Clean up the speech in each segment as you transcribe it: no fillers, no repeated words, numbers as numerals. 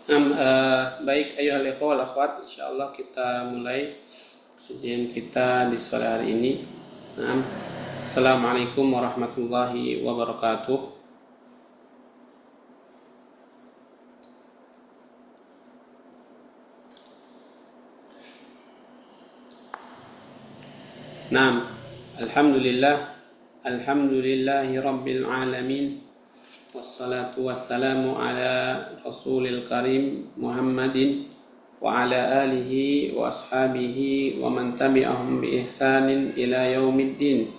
Baik, ayuhal ikhwah wal akhwat, insyaallah kita mulai kajian kita di sore hari ini. Assalamualaikum warahmatullahi wabarakatuh. Naam, alhamdulillahi rabbil alamin. Wassalatu wassalamu ala rasulil karim Muhammadin wa ala alihi wa ashabihi wa man tabi'ahum bi ihsanin ila yaumiddin.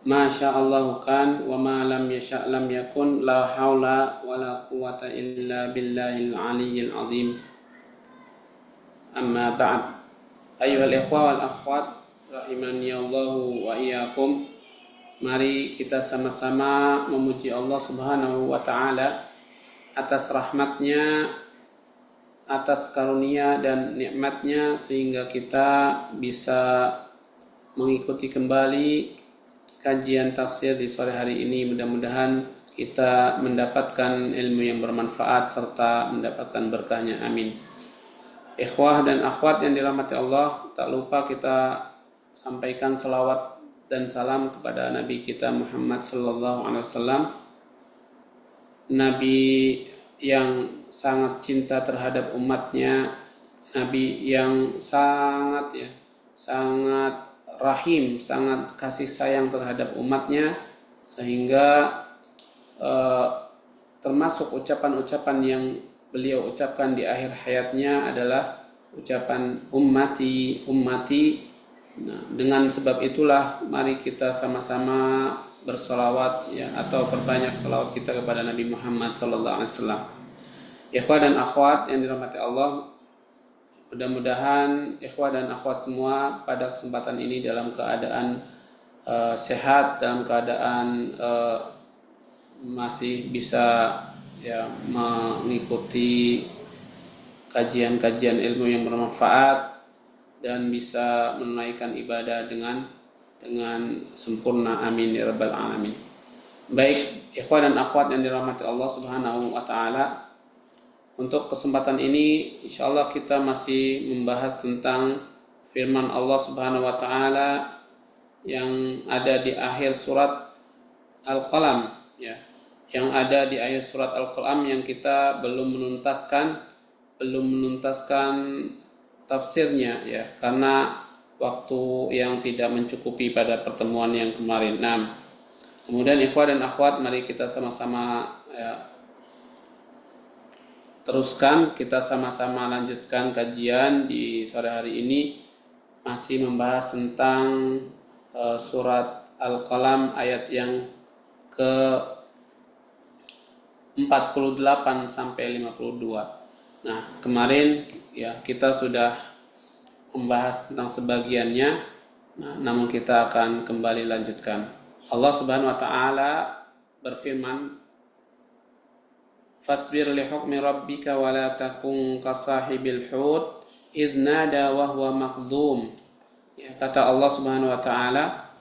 Ma sya'allahu kan wa ma lam yasha' lam yakun, la haula wa la quwata illa billahil aliyyil azim. Amma ba'd. Ayuhal ikhwah wal akhwat rahimani Allahu wa iyyakum. Mari kita sama-sama memuji Allah Subhanahu wa taala atas rahmatnya, atas karunia dan nikmatnya, sehingga kita bisa mengikuti kembali kajian tafsir di sore hari ini. Mudah-mudahan kita mendapatkan ilmu yang bermanfaat serta mendapatkan berkahnya, amin. Ikhwah dan akhwat yang dirahmati Allah, tak lupa kita sampaikan salawat dan salam kepada Nabi kita Muhammad sallallahu alaihi wasallam, Nabi yang sangat cinta terhadap umatnya, Nabi yang sangat rahim, sangat kasih sayang terhadap umatnya, sehingga termasuk ucapan-ucapan yang beliau ucapkan di akhir hayatnya adalah ucapan ummati, ummati. Nah, dengan sebab itulah mari kita sama-sama bersolawat atau perbanyak solawat kita kepada Nabi Muhammad sallallahu alaihi wasallam. Ikhwah dan akhwat yang dirahmati Allah, mudah-mudahan ikhwah dan akhwat semua pada kesempatan ini dalam keadaan sehat, dalam keadaan masih bisa mengikuti kajian-kajian ilmu yang bermanfaat dan bisa menunaikan ibadah dengan sempurna, amin ya rabbal alamin. Baik, ikhwan dan akhwat yang dirahmati Allah Subhanahu wa taala, untuk kesempatan ini insyaallah kita masih membahas tentang firman Allah Subhanahu wa taala yang ada di akhir surat Al-Qalam, yang ada di akhir surat Al-Qalam yang kita belum menuntaskan tafsirnya, karena waktu yang tidak mencukupi pada pertemuan yang kemarin. Nah, kemudian ikhwah dan akhwat, mari kita sama-sama teruskan, kita sama-sama lanjutkan kajian di sore hari ini, masih membahas tentang surat Al-Qalam ayat yang ke 48 sampai 52. Nah, kemarin kita sudah membahas tentang sebagiannya. Nah, namun kita akan kembali lanjutkan. Allah Subhanahu wa taala berfirman, "Fasbir li hukmi rabbika wa la takun kasahibil hut idz nada wa huwa maqdhum." Kata Allah Subhanahu wa taala,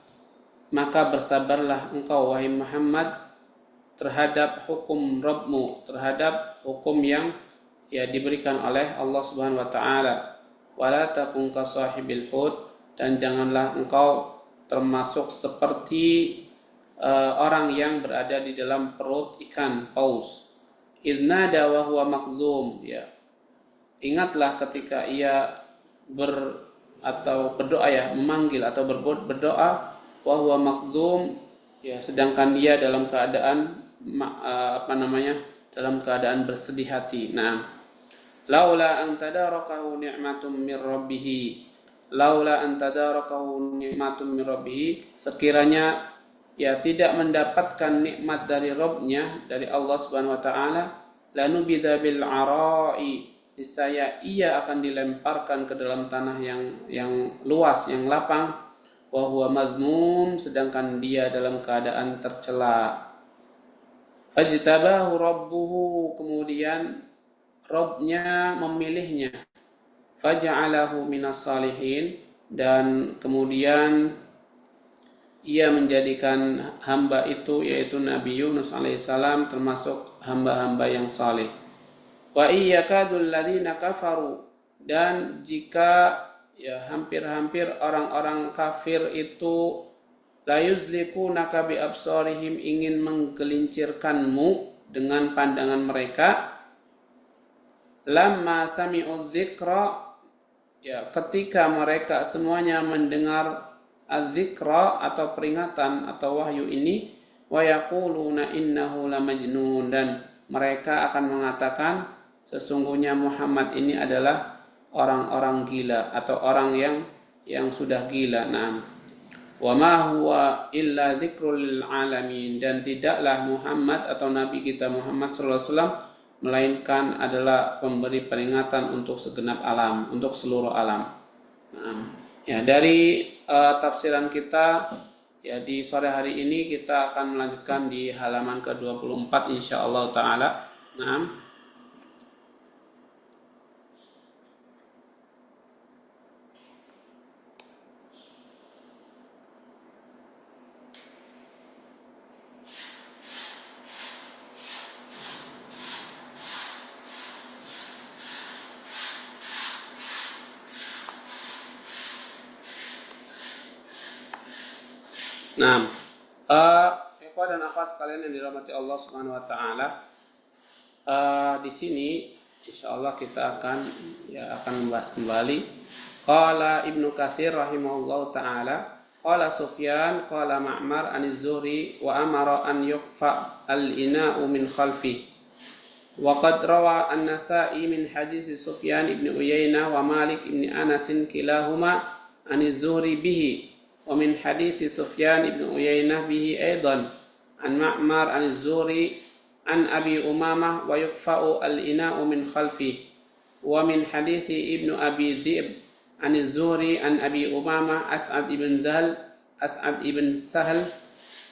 maka bersabarlah engkau wahai Muhammad terhadap hukum Rabbmu, terhadap hukum yang diberikan oleh Allah Subhanahu wa taala. Wala takun kasahibil hut, dan janganlah engkau termasuk seperti orang yang berada di dalam perut ikan paus. Idnada wa huwa maqdhum, ingatlah ketika ia berdoa, memanggil atau berdoa, wa huwa maqdhum, sedangkan dia dalam keadaan dalam keadaan bersedih hati. Nah, laula an tadarakahu ni'matun min rabbih, sekiranya tidak mendapatkan nikmat dari Rabbnya, dari Allah Subhanahu wa taala, lanubidza bil ara'i, niscaya ia akan dilemparkan ke dalam tanah yang luas, yang lapang, wa huwa mazmum, sedangkan dia dalam keadaan tercela. Fajtabahu rabbuhu, kemudian Rabbnya memilihnya, faja'alahu minas salihin, dan kemudian ia menjadikan hamba itu, yaitu Nabi Yunus alaihissalam, termasuk hamba-hamba yang saleh. Wa iyyakadul ladzina kafaru, dan jika ya hampir-hampir orang-orang kafir itu la yuzlikunaka bi absarihim, ingin menggelincirkanmu dengan pandangan mereka, lamma sami'u dzikra, ya ketika mereka semuanya mendengar az-zikra atau peringatan atau wahyu ini, wa yaquluna innahu lamajnun, dan mereka akan mengatakan sesungguhnya Muhammad ini adalah orang-orang gila atau orang yang sudah gila. Naam. Wa ma huwa illa dzikrul lil alamin, dan tidaklah Muhammad atau nabi kita Muhammad sallallahu alaihi wasallam melainkan adalah pemberi peringatan untuk segenap alam, untuk seluruh alam. Nah, ya dari tafsiran kita ya di sore hari ini kita akan melanjutkan di halaman ke-24 insyaallah taala. Nah, Nah, ikhwan dan akhwat sekalian yang dirahmati Allah Subhanahu wa taala, di sini insyaallah kita akan membahas kembali. Qala Ibnu Katsir rahimahullahu taala, qala Sufyan qala Ma'mar an-Zuhri wa amara an yuqfa al-ina'u min khalfi. Wa qad rawa an-Nasa'i min hadits Sufyan ibn Uyainah wa Malik ibn Anas kilahuma an-Zuhri bihi, wa min hadits Sufyan ibn Uyainah bihi aidan an Ma'mar an Zuhri an Abi Umamah wa yukfa'u al-ina'u min khalfi, wa min hadits Ibnu Abi Dzib an Zuhri an Abi Umamah As'ad ibn Sahal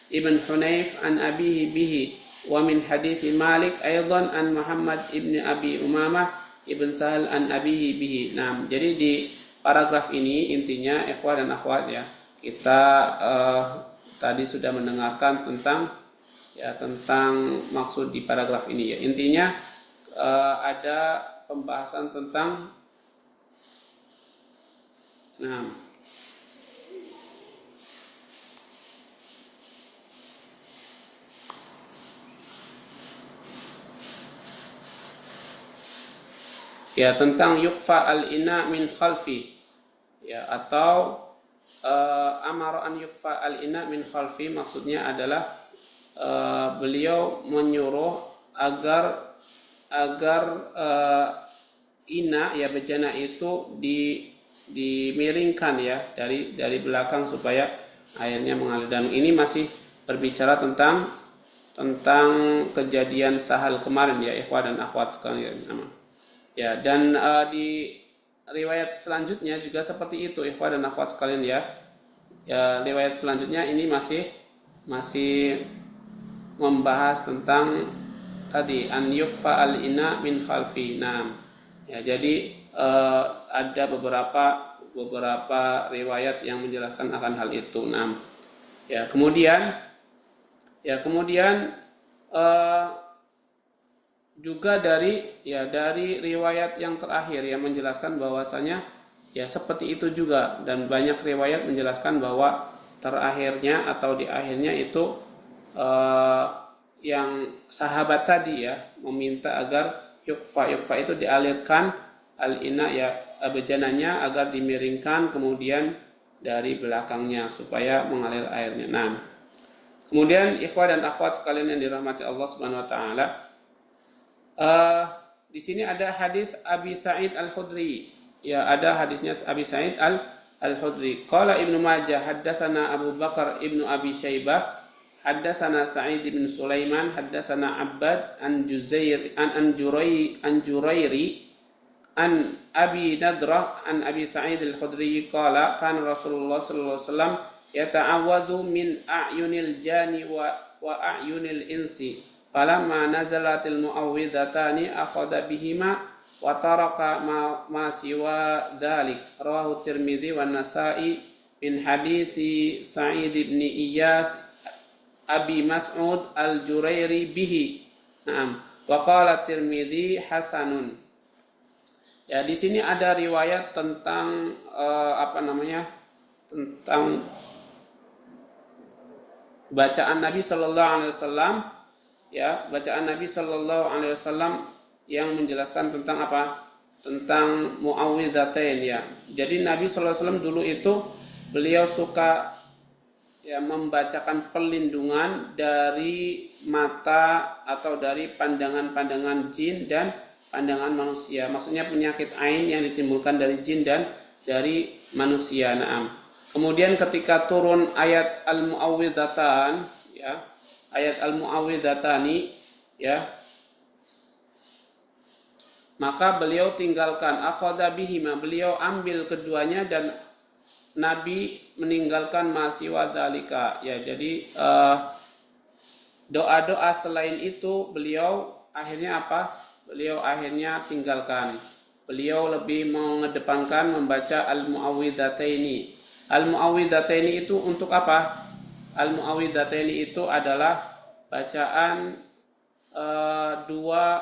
ibn Hunayf an abihi bihi, wa min hadits Malik aidan an Muhammad ibn Abi Umamah ibn Sahal an abihi bihi. Nah, jadi di paragraf ini intinya ikhwah dan akhwat ya, kita tadi sudah mendengarkan tentang maksud di paragraf ini ya. Intinya ada pembahasan tentang tentang yukfa al-ina min khalfi ya, atau amara an yukfa al-ina min khalfi, maksudnya adalah beliau menyuruh agar ina ya bejana itu dimiringkan ya dari belakang supaya airnya mengalir. Dan ini masih berbicara tentang kejadian Sahal kemarin ya ikhwah dan akhwat sekalian. Ya, dan di riwayat selanjutnya juga seperti itu ikhwah dan akhwat sekalian ya. Ya, riwayat selanjutnya ini masih membahas tentang tadi an yukfa al-ina min khalfi. Nah, ya jadi ada beberapa riwayat yang menjelaskan akan hal itu. Nah, ya kemudian juga dari riwayat yang terakhir yang menjelaskan bahwasanya ya seperti itu juga, dan banyak riwayat menjelaskan bahwa terakhirnya atau di akhirnya itu yang sahabat tadi ya meminta agar yukfa itu dialirkan al-ina ya bejananya agar dimiringkan kemudian dari belakangnya supaya mengalir airnya. Nah, kemudian ikhwah dan akhwat sekalian yang dirahmati Allah Subhanahu wa taala, di sini ada hadis Abi Sa'id Al-Khudri. Ya, ada hadisnya Abi Sa'id Al-Khudri. Qala Ibnu Majah haddatsana Abu Bakar Ibnu Abi Syaibah haddatsana Sa'id bin Sulaiman haddatsana Abbad an Jurairi an Abi Nadrah an Abi Sa'id Al-Khudri qala kana Rasulullah sallallahu alaihi wasallam yata'awwadhu min a'yunil jani wa a'yunil insi. Falamma nazalatil mu'awwidhatani akhadha bihima wa taraka ma siwa dzalik. Rawahu Tirmidzi wan Nasa'i min hadisi Sa'id bin Iyas Abi Mas'ud Al-Jurairi bihi. Naam. Wa qala Tirmidzi hasanun. Ya, di sini ada riwayat tentang tentang bacaan Nabi Shallallahu Alaihi Wasallam, ya, bacaan Nabi Shallallahu Alaihi Wasallam yang menjelaskan tentang apa? Tentang muawwidzatain, ya. Jadi Nabi Shallallahu Alaihi Wasallam dulu itu beliau suka, ya, membacakan perlindungan dari mata atau dari pandangan-pandangan jin dan pandangan manusia. Maksudnya penyakit ain yang ditimbulkan dari jin dan dari manusia. Naam. Kemudian ketika turun ayat al-muawwidzatan, ya, ayat al-muawwidzatani, ya, maka beliau tinggalkan, akhadha bihima, beliau ambil keduanya dan Nabi meninggalkan masih wadalika, ya. Jadi doa-doa selain itu beliau akhirnya apa? Beliau akhirnya tinggalkan. Beliau lebih mengedepankan membaca al-muawwidzataini. Al-muawwidzataini itu untuk apa? Al-muawwidzataini itu adalah bacaan dua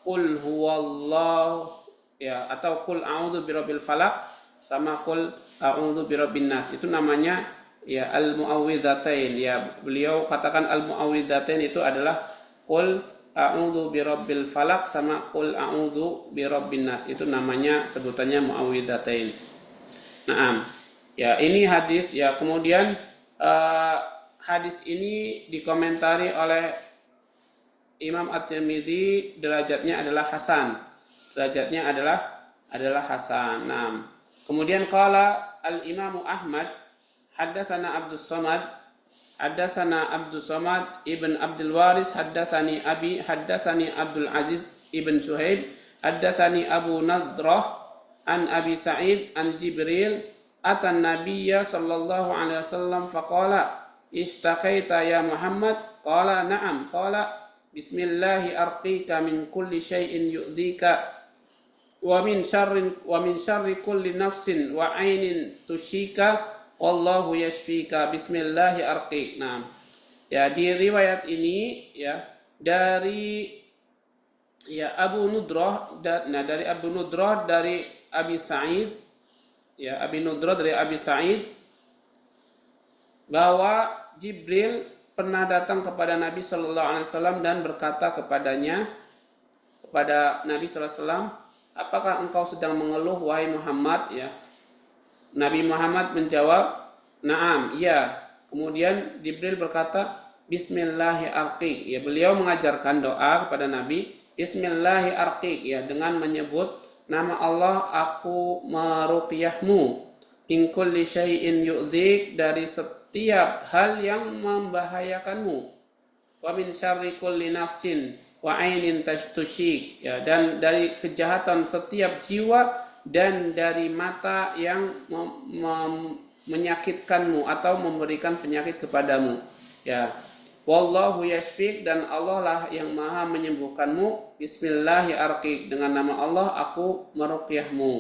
qul huwallahu, ya, atau qul a'udzu birabbil falaq sama qul a'udzu birabbin nas. Itu namanya, ya, al-muawwidzatain, ya. Beliau katakan al-muawwidzatain itu adalah qul a'udzu birabbil falaq sama qul a'udzu birabbin nas. Itu namanya sebutannya muawwidzatain. Naam. Ya, ini hadis, ya. Kemudian hadis ini dikomentari oleh Imam At-Tirmidzi, derajatnya adalah hasan. Derajatnya adalah hasan. Naam. Kemudian qala al-Imam Ahmad haddatsana Abdus Samad ibn Abdul Waris haddatsani abi haddatsani Abdul Aziz ibn Suhaib haddatsani Abu Nadrah an Abi Sa'id an Jibril atan Nabiyya sallallahu alaihi wasallam faqala istaqaita ya Muhammad qala na'am qala bismillahi arqika min kulli syai'in yu'dhika wa min syarri kulli nafsin wa 'ainin tushika wallahu yashfika bismillahi arqik. Nah, ya, di riwayat ini, ya, dari, ya, Abu Nudrah, dari Abu Nudrah dari Abi Sa'id, ya, Abi Nudrah dari Abi Sa'id, bahwa Jibril pernah datang kepada Nabi Sallallahu Alaihi Wasallam dan berkata kepada Nabi Sallallahu Alaihi Wasallam, apakah engkau sedang mengeluh wahai Muhammad, ya? Nabi Muhammad menjawab, na'am, iya. Kemudian Jibril berkata, Bismillahi arqiq, ya. Beliau mengajarkan doa kepada Nabi, Bismillahi arqiq, ya, dengan menyebut nama Allah aku meruqyahmu, min kulli syai'in yu'dzik, dari setiap hal yang membahayakanmu, wa min syarri kulli nafsin wa 'ainin tusyik, ya, dan dari kejahatan setiap jiwa dan dari mata yang menyakitkanmu atau memberikan penyakit kepadamu, ya. Wallahu yashfik, dan Allah lah yang maha menyembuhkanmu. Bismillahi arqiq, dengan nama Allah aku meruqyahmu.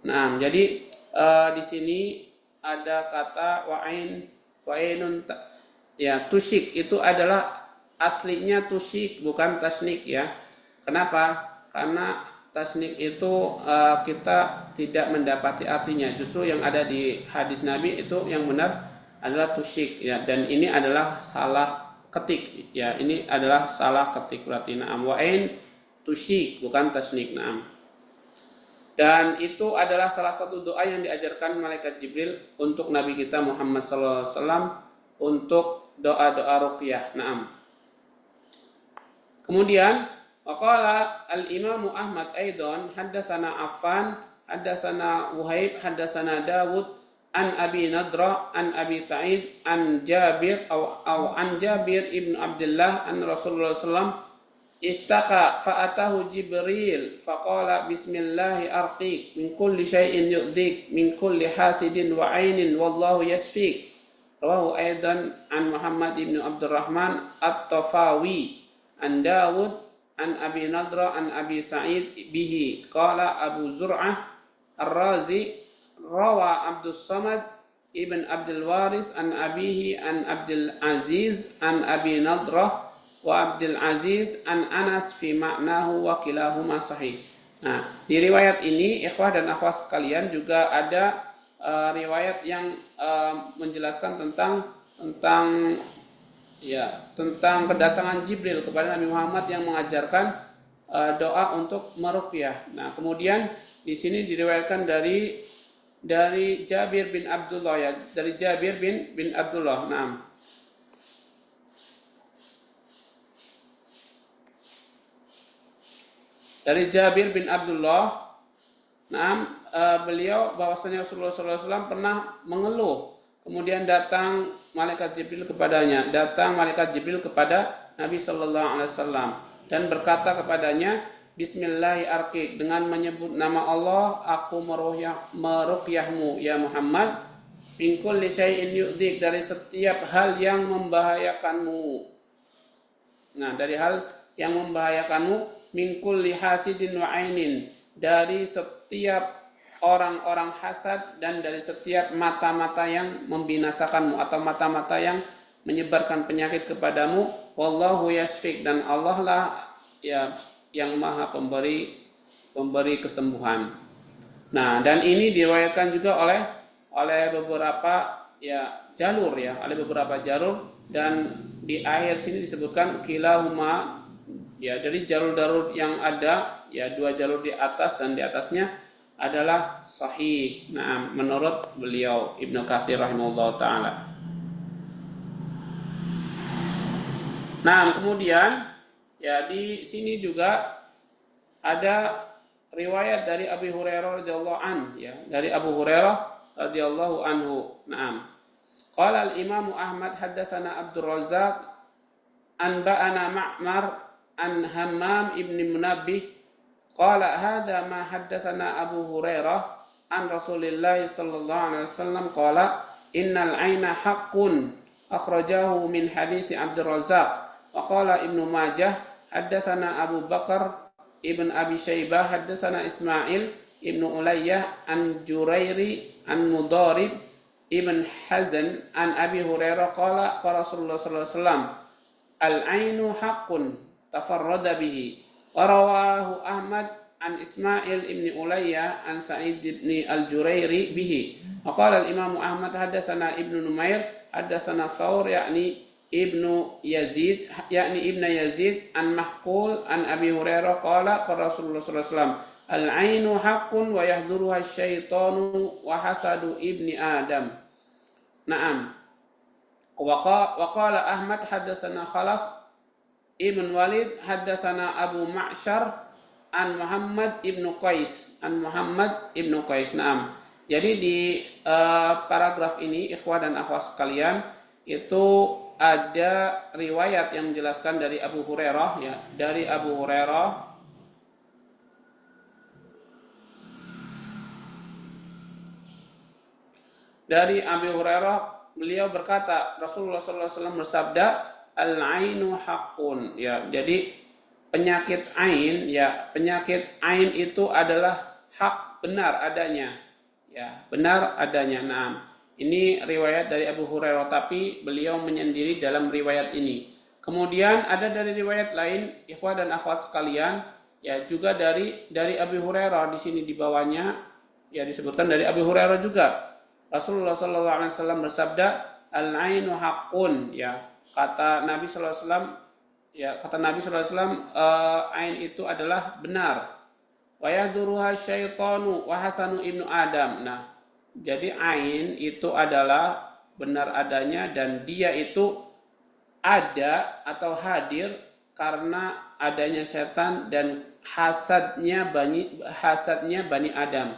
Nah, jadi di sini ada kata wa'inun, ya, tusyik itu adalah aslinya tusyik, bukan tasnik, ya. Kenapa? Karena tasnik itu kita tidak mendapati artinya. Justru yang ada di hadis Nabi itu yang benar adalah tusyik, ya. Dan ini adalah salah ketik, ya, ini adalah salah ketik, berarti na'am wa'in tusyik, bukan tasnik. Na'am. Dan itu adalah salah satu doa yang diajarkan malaikat Jibril untuk Nabi kita Muhammad sallallahu alaihi wasallam, untuk doa-doa ruqyah. Na'am. Kemudian waqala al-Imam Ahmad aidan haddatsana Affan haddatsana Wuhaib haddatsana Dawud an Abi Nadrah an Abi Sa'id an Jabir an Jabir ibn Abdullah an Rasulullah sallam istaqa fa'atahu Jibril faqala bismillahi arqiq min kulli syai'in yu'dzik min kulli hasidin wa 'ainin wallahu yashfik. Rawahu aidan an Muhammad ibn Abdurrahman at-Tafawi an Dawud an Abi Nadrah an Abi Sa'id bihi qala Abu Zur'ah Ar-Razi rawa Abdus Samad ibn Abdul Waris an abihi an Abdul Aziz an Abi Nadrah wa Abdul Aziz an Anas fi ma'nahu wa kilahuma sahih. Nah, di riwayat ini ikhwah dan akhwat sekalian juga ada riwayat yang menjelaskan tentang kedatangan Jibril kepada Nabi Muhammad yang mengajarkan doa untuk meruqyah. Nah, kemudian di sini diriwayatkan dari Jabir bin Abdullah, ya, dari Jabir bin Abdullah. Nah, dari Jabir bin Abdullah, beliau bahwasanya Rasulullah SAW pernah mengeluh. Kemudian datang malaikat Jibril kepadanya, kepada Nabi Sallallahu Alaihi Wasallam dan berkata kepadanya, Bismillahirrahmanirrahim, dengan menyebut nama Allah aku meruqyahmu ya Muhammad, min kulli syai'in yu'dhik, dari setiap hal yang membahayakanmu. Nah, dari hal yang membahayakanmu, min kulli hasidin wa ainin, dari setiap orang-orang hasad dan dari setiap mata-mata yang membinasakanmu atau mata-mata yang menyebarkan penyakit kepadamu. Wallahu yashfik, dan Allah lah ya yang maha pemberi kesembuhan. Nah, dan ini diriwayatkan juga oleh beberapa jalur, oleh beberapa jalur, dan di akhir sini disebutkan kilahuma, dari jalur-jalur yang ada, dua jalur di atas dan di atasnya adalah sahih. Nah, menurut beliau Ibnu Katsir rahimahullah taala. Nah, kemudian di sini juga ada riwayat dari Abu Hurairah radhiyallahu anhu, Naam. Qala al-Imam Ahmad haddatsana Abdul Razzaq anba'ana Ma'mar an Hammam ibn Munabbih qala hadza ma haddatsana Abu Hurairah an Rasulillah sallallahu alaihi wasallam qala innal aina haqqun akhrajahu min hadits Abdul Razzaq wa qala Ibnu Majah haddatsana Abu Bakar ibn Abi Syaibah haddatsana Ismail ibnu Ulayyah an Jurairi an Mudarib ibn Hazan an Abi Hurairah qala Rasulullah sallallahu alaihi wasallam al-ainu haqqun tafarrada bihi. Warawahu Ahmad an Ismail ibn Ulayyah an Sa'id ibn al-Jurairi bihi. Waqala al-Imam Ahmad haddatsana Ibnu Numair haddatsana Thawr ibnu Yazid an Mahqul an Abi Hurairah qala Rasulullah sallallahu alaihi wasallam al-ainu haqqun wa yahduruha asyaitanu wa hasadu ibni Adam. Naam. Waqala Ahmad haddatsana Khalaf Ibn Walid haddatsana Abu Ma'syar an Muhammad ibnu Qais. Naam. Jadi di paragraf ini ikhwah dan akhwat sekalian itu ada riwayat yang menjelaskan dari Abu Hurairah, dari Abu Hurairah beliau berkata, Rasulullah SAW bersabda, al-ainu haqqun. Jadi penyakit ain itu adalah hak, benar adanya. Benar adanya. Nah, ini riwayat dari Abu Hurairah, tapi beliau menyendiri dalam riwayat ini. Kemudian ada dari riwayat lain, ikhwah dan akhwat sekalian, juga dari Abu Hurairah. Di sini di bawahnya disebutkan dari Abu Hurairah juga. Rasulullah SAW bersabda, al-ainu haqqun. Kata Nabi SAW, ain itu adalah benar. Wa yahduruha syaitanu wa hasanu ibnu Adam. Nah, jadi ain itu adalah benar adanya dan dia itu ada atau hadir karena adanya setan dan hasadnya Bani Adam.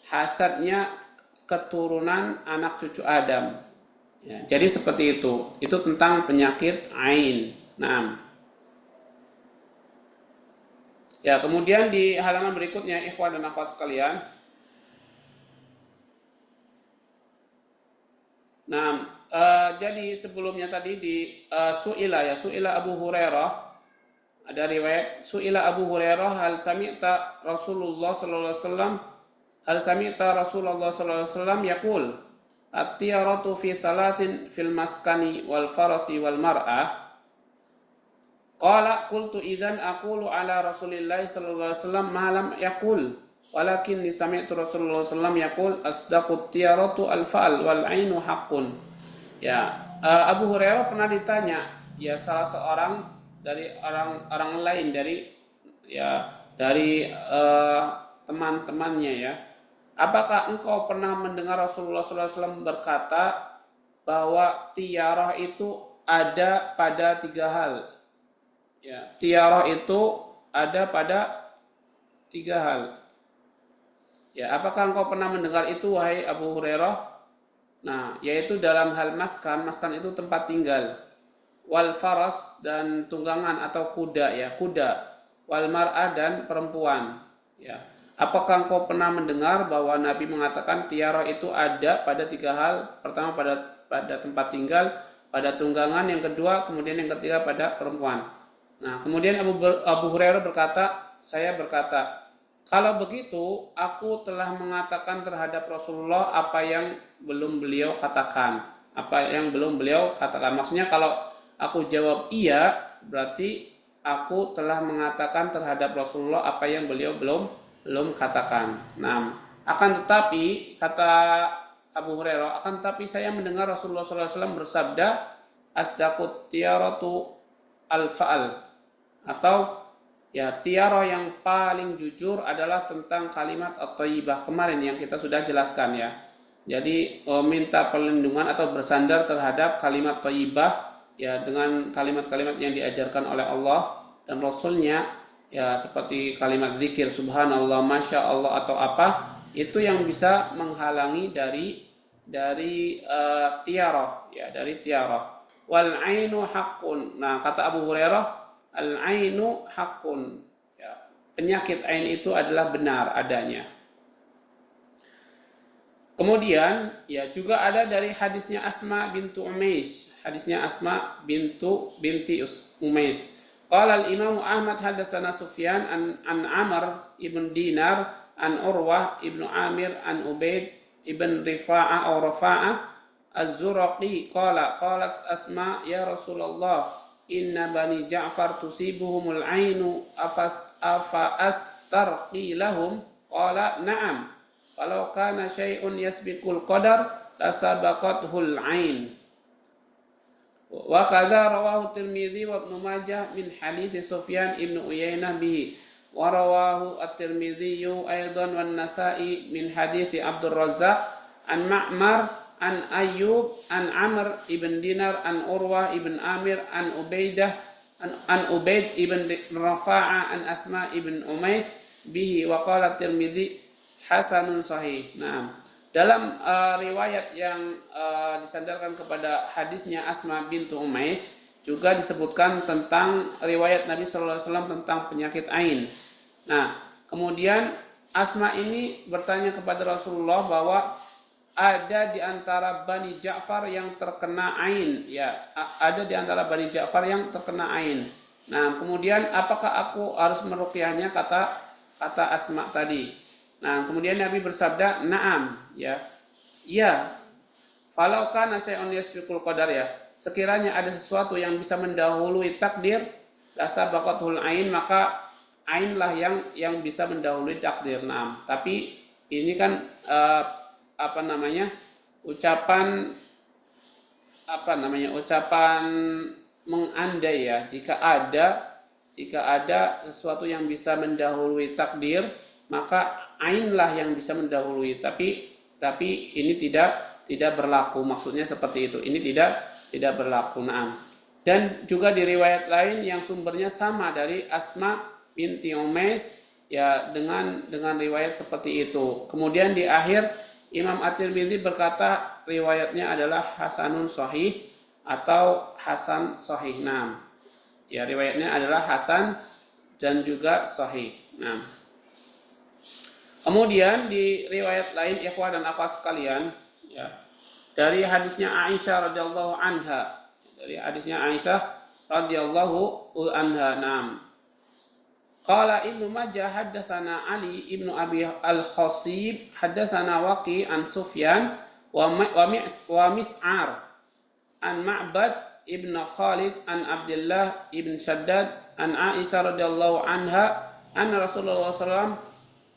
Hasadnya keturunan anak cucu Adam. Jadi seperti itu. Itu tentang penyakit ain. Nah, kemudian di halaman berikutnya ikhwan dan akhwat sekalian. Nah, jadi sebelumnya tadi di Su'ila Abu Hurairah, ada riwayat Su'ila Abu Hurairah hal sami'ta Rasulullah sallallahu alaihi wasallam yaqul at-tiyaratu fi thalathin fil maskani wal farasi wal mar'ah. Qala qultu idzan aqulu ala Rasulillah sallallahu alaihi wasallam ma lam yaqul walakin sami'tu Rasulullah sallallahu alaihi wasallam yaqul asdaqut tiyaratu al-fa'al wal 'ainu haqqun. Ya, Abu Hurairah pernah ditanya ya salah seorang dari orang lain dari teman-temannya ya. Apakah engkau pernah mendengar Rasulullah sallallahu alaihi wasallam berkata bahwa tiarah itu ada pada 3 hal? Ya, tiarah itu ada pada 3 hal. Ya, apakah engkau pernah mendengar itu wahai Abu Hurairah? Nah, yaitu dalam hal maskan itu tempat tinggal. Wal faras dan tunggangan atau kuda ya, kuda. Wal mar'ah dan perempuan. Ya. Apakah engkau pernah mendengar bahwa Nabi mengatakan tiarah itu ada pada 3 hal? Pertama pada tempat tinggal, pada tunggangan, yang kedua, kemudian yang ketiga pada perempuan. Nah, kemudian Abu Hurairah berkata, saya berkata, kalau begitu aku telah mengatakan terhadap Rasulullah apa yang belum beliau katakan. Maksudnya kalau aku jawab iya, berarti aku telah mengatakan terhadap Rasulullah apa yang beliau belum katakan. Nah, akan tetapi kata Abu Hurairah, akan tetapi saya mendengar Rasulullah SAW bersabda, asdaqut tiyaratu al-fa'al, atau ya tiarah yang paling jujur adalah tentang kalimat at-thayyibah kemarin yang kita sudah jelaskan ya. Jadi minta perlindungan atau bersandar terhadap kalimat thayyibah ya, dengan kalimat-kalimat yang diajarkan oleh Allah dan Rasulnya ya, seperti kalimat zikir subhanallah, masya Allah atau apa, itu yang bisa menghalangi dari tiarah ya, dari tiarah. Wal ainu haqqun. Nah, kata Abu Hurairah, al-ainu haqqun. Ya, penyakit ain itu adalah benar adanya. Kemudian ya juga ada dari hadisnya Asma bintu Umais. Hadisnya Asma binti Umais. Qala al-Imam Ahmad hadatsana Sufyan an Amr ibn Dinar an Urwah ibn Amir an Ubaid ibn Rifa'ah atau Rafa'ah az-Zuraqi qalat Asma ya Rasulullah inna bani Ja'far tusibuhumul ainu afa astarqi lahum qala na'am kalau kana syai'un yasbiqul qadar lasabaqathul ain. Wa kadza rawahu Tirmidzi wa Ibnu Majah min hadits Sufyan ibn Uyainah bihi wa rawahu at-Tirmidzi aidan wan Nasa'i min hadits Abdul Razzaq an Ma'mar an Ayyub an Amr ibn Dinar an Urwah ibn Amir an Ubaid ibn Rafa'ah an Asma ibn Umais bihi wa qala Tirmidzi hasanun sahih. Nah, dalam riwayat yang disandarkan kepada hadisnya Asma bintu Umais juga disebutkan tentang riwayat Nabi sallallahu alaihi wasallam tentang penyakit ain. Nah, kemudian Asma ini bertanya kepada Rasulullah bahwa ada di antara Bani Ja'far yang terkena ain, ya, ada di antara Bani Ja'far yang terkena ain. Nah, kemudian apakah aku harus meruqyahnya, kata Asma tadi. Nah, kemudian Nabi bersabda, "Na'am," ya. Ya. Falau kana syai'un yasbiqul qadar, ya. Sekiranya ada sesuatu yang bisa mendahului takdir, lasabaqatul ain, maka ainlah yang bisa mendahului takdir. Na'am. Tapi ini kan ucapan mengandai ya, jika ada sesuatu yang bisa mendahului takdir, maka ainlah yang bisa mendahului, tapi ini tidak berlaku, maksudnya seperti itu. Ini tidak berlaku. Naam. Dan juga di riwayat lain yang sumbernya sama dari Asma binti Umais ya, dengan riwayat seperti itu. Kemudian di akhir Imam At-Tirmidzi berkata riwayatnya adalah hasanun sahih atau hasan sahih. Naam. Ya, riwayatnya adalah hasan dan juga sahih. Naam. Kemudian di riwayat lain, ikhwah dan akhwat sekalian, ya, dari hadisnya Aisyah radhiyallahu anha, Naam. Qala Ibnu Majah haddatsana Ali ibnu Abi al-Khasib haddatsana Waqi an Sufyan wa Mis'ar an Ma'bad ibn Khalid an Abdullah ibn Shaddad an Aisyah radhiyallahu anha anna Rasulullah SAW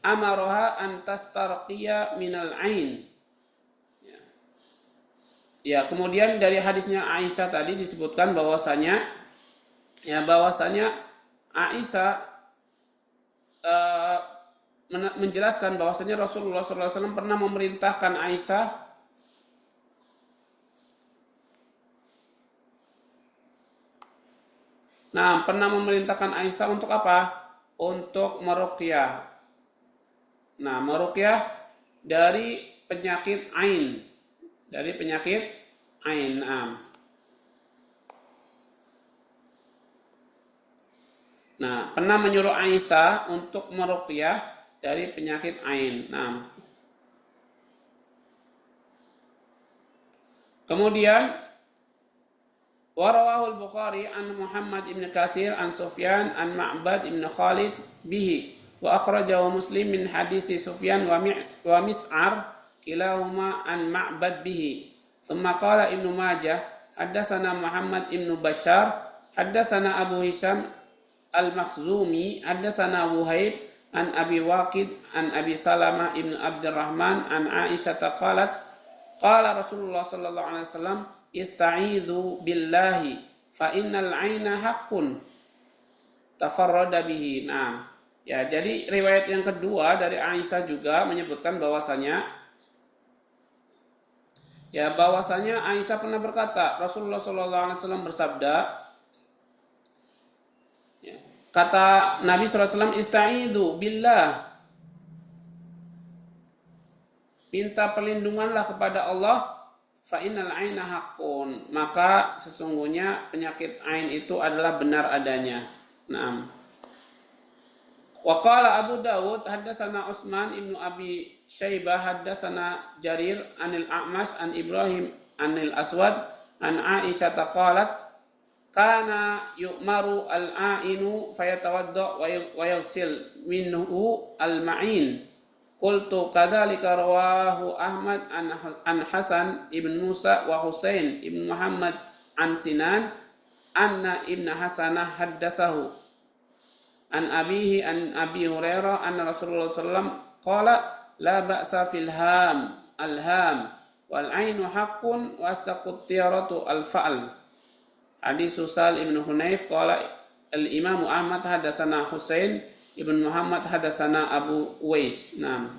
amaraha an tastarqiya minal ain. Ya, kemudian dari hadisnya Aisyah tadi disebutkan bahwasanya Aisyah menjelaskan bahwasanya Rasulullah SAW pernah memerintahkan Aisyah untuk apa? Untuk meruqyah. Nah, meruqyah dari penyakit ain. Nah, pernah menyuruh Aisyah untuk meruqyah dari penyakit ain. Nah, kemudian warawahul Bukhari an Muhammad ibn Katsir an Sufyan an Ma'bad ibn Khalid bihi wa akhrajahu Muslim min hadisi Sufyan wa Mis'ar kilahuma an Ma'bad bihi. Thumma qala Ibnu Majah haddatsana Muhammad ibn Bashar haddatsana Abu Hisham Al-Makhzumi haddatsana Wuhaib an Abi Waqid an Abi Salamah ibn Abdurrahman an Aisyah qalat qala Rasulullah sallallahu alaihi wasallam ista'idzu billahi fa innal 'aina haqqun tafarrada bihi. Nah, ya, jadi riwayat yang kedua dari Aisyah juga menyebutkan bahwasanya Aisyah pernah berkata, Rasulullah sallallahu alaihi wasallam bersabda, kata Nabi SAW, ista'idzu billah, minta perlindunganlah kepada Allah, fa innal aina haqqun, maka sesungguhnya penyakit ain itu adalah benar adanya. Naam. Wa qala Abu Dawud haddatsana Utsman ibnu Abi Syaibah haddatsana Jarir anil A'mas an Ibrahim anil Aswad an Aisyah qalat kana yu'maru al-a'inu fayatawadda wa yaghsil minhu al-ma'in. Qultu kadzalika rawahu Ahmad an Hasan ibn Musa wa Husain ibn Muhammad an Sinan anna ibn Hasanah haddatsahu an abihi an Abi Hurairah anna Rasulullah sallallahu qala la ba'sa fil ham al-ham wal 'ainu haqqun wa astaqut tiyaratu al-fa'l. Hadis Sal ibn Hunayf qala al-Imam Ahmad hadatsana Husain ibn Muhammad hadatsana Abu Uwais. Nah,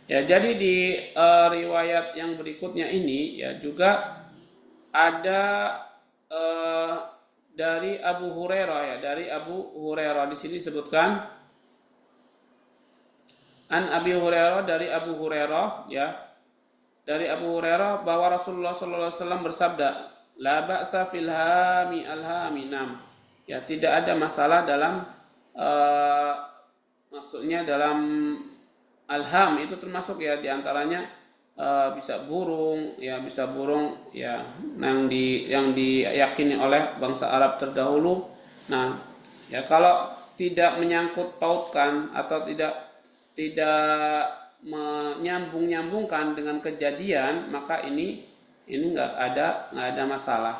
ya, jadi di riwayat yang berikutnya ini ya juga ada dari Abu Hurairah di sini disebutkan an Abi Hurairah dari Abu Hurairah bahwa Rasulullah sallallahu alaihi wasallam bersabda, la ba'sa fil hami al-haminam. Ya, tidak ada masalah dalam maksudnya dalam alham itu termasuk ya diantaranya bisa burung ya yang diyakini oleh bangsa Arab terdahulu. Nah, ya, kalau tidak menyangkut pautkan atau tidak menyambung-nyambungkan dengan kejadian, maka ini nggak ada masalah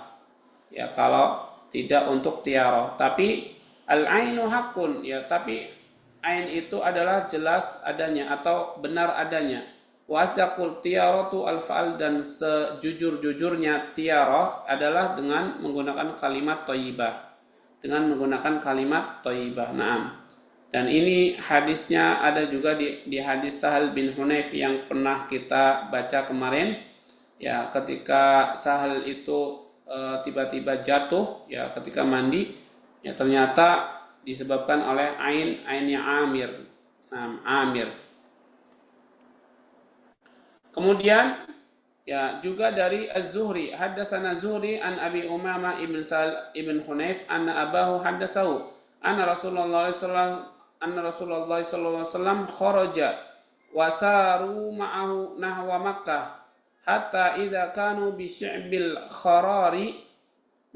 ya kalau tidak untuk tiaroh. Tapi al-ainu haqqun, ya, tapi ain itu adalah jelas adanya atau benar adanya. Wa asdaqul tiyaratu al-fa'al, dan sejujur-jujurnya tiarah adalah dengan menggunakan kalimat thayyibah. Naam. Dan ini hadisnya ada juga di hadis Sahal bin Hunayf yang pernah kita baca kemarin. Ya, ketika Sahal itu tiba-tiba jatuh ya ketika mandi, ya ternyata disebabkan oleh ainnya Amir. Nah, Amir. Kemudian ya juga dari Az-Zuhri, haddatsana Zuhri an Abi Umamah ibn Sal ibn Hunayf anna abahu haddatsahu anna Rasulullah sallallahu alaihi wasallam kharaja wa saru ma'ahu nahwa Makkah hatta idza kanu bi syi'bil kharari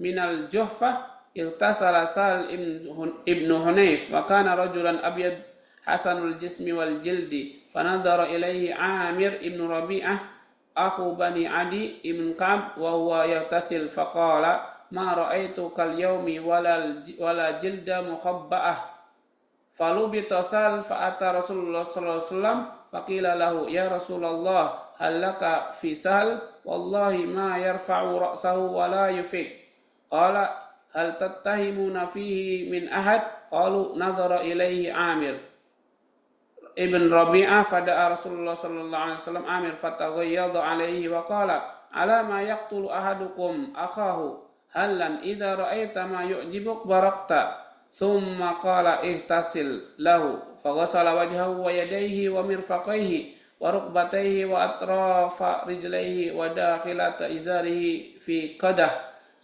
minal Juhfah irtasala Sal ibn Hunayf wa kana rajulan abyad hasanul jismi wal jildi fanadhara ilaihi Amir ibn Rabi'ah akhu bani Adi ibn Ka'b wa huwa yartasil faqala ma ra'aitu kal yaumi wala jilda mukhabba'ah. Falubita sal fa'ata Rasulullah sallallahu alaihi wasallam faqila lahu ya Rasulullah hal laka fi sal wallahi ma yarfa'u ra'sahu wa la yufik. Qala hal tattahimuna fihi min ahad? Qalu nadhara ilaihi Amir ibn Rabi'ah fada'a Rasulullah sallallahu alaihi wasallam Amir fataghayyada alaihi wa qala ala ma yaqtulu ahadukum akhahu halan idza ra'aita ma yu'jibuk barakta. ثم قال اغتسل له فغسل وجهه ويديه ومرفقيه وركبتيه وأطراف رجليه وداخلة إزاره في قدح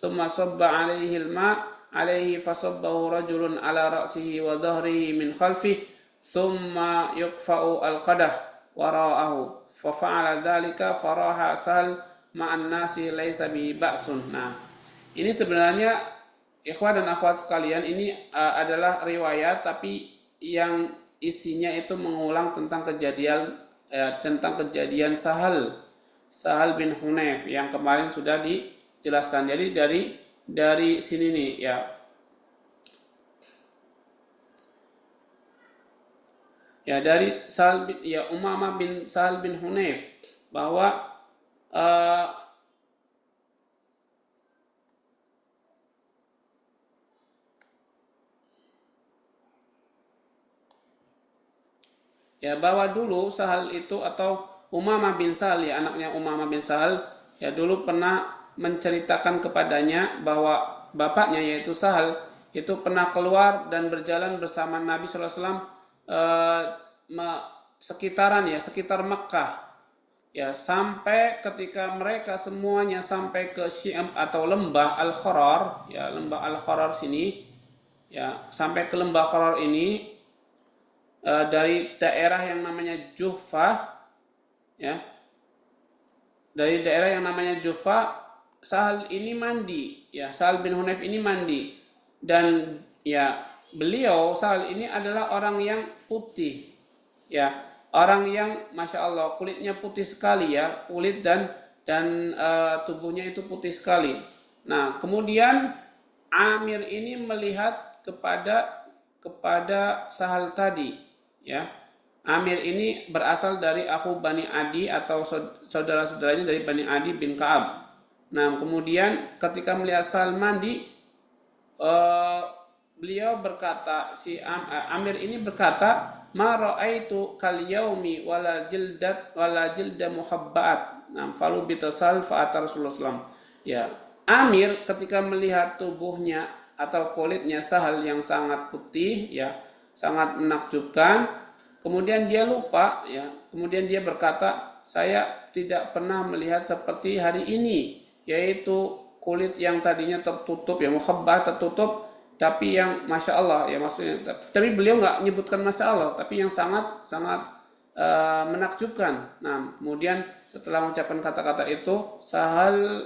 ثم صب عليه الماء عليه فصبه رجل على رأسه وظهره من خلفه ثم يقفأ القدح وراءه ففعل ذلك فراح سهل مع الناس ليس به بأس. Nah, ini sebenarnya ikhwah dan akhwat sekalian, ini adalah riwayat tapi yang isinya itu mengulang tentang kejadian Sahal bin Hunayf yang kemarin sudah dijelaskan. Jadi dari sini nih ya. Ya dari Umamah bin Sahal bin Hunayf bahwa bahwa dulu Sahal itu atau Umamah bin Sahal ya anaknya Umamah bin Sahal ya dulu pernah menceritakan kepadanya bahwa bapaknya yaitu Sahal itu pernah keluar dan berjalan bersama Nabi sallallahu alaihi wasallam sekitar Mekkah ya sampai ketika mereka semuanya sampai ke Syi'ab atau lembah Al-Kharar ya lembah Al-Kharar sini ya sampai ke lembah Kharar ini dari daerah yang namanya Juhfah ya dari daerah yang namanya Juhfah Sahal ini mandi ya Sahal bin Hunayf ini mandi dan ya beliau Sahal ini adalah orang yang putih ya orang yang masya Allah kulitnya putih sekali ya kulit dan tubuhnya itu putih sekali. Nah kemudian Amir ini melihat kepada Sahal tadi ya Amir ini berasal dari Akhu Bani Adi atau saudara-saudaranya dari Bani Adi bin Ka'ab. Nah kemudian ketika melihat Sahal mandi beliau berkata Amir ini berkata ma ra'aitu kal yaumi wala jilda muhabba'at. Nah falu bitasal fa'ata Rasulullah sallallahu ya Amir ketika melihat tubuhnya atau kulitnya Sahal yang sangat putih ya sangat menakjubkan. Kemudian dia lupa ya. Kemudian dia berkata, saya tidak pernah melihat seperti hari ini, yaitu kulit yang tadinya tertutup ya mukhabbah tertutup, tapi yang masya Allah ya maksudnya. Tapi beliau nggak menyebutkan masya Allah, tapi yang sangat menakjubkan. Nah, kemudian setelah mengucapkan kata-kata itu, Sahal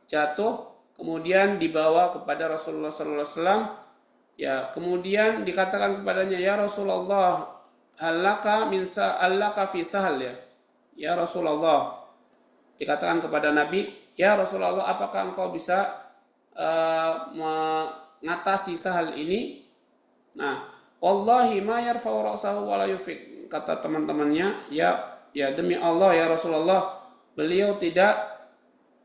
jatuh, kemudian dibawa kepada Rasulullah sallallahu alaihi wasallam. Ya, kemudian dikatakan kepadanya, ya Rasulullah, halaka fi Sahal ya. Ya Rasulullah. Dikatakan kepada Nabi, ya Rasulullah, apakah engkau bisa mengatasi Sahal ini? Nah, wallahi ma yarfa'u ra'sahu wa la yufik. Kata teman-temannya, ya demi Allah ya Rasulullah, beliau tidak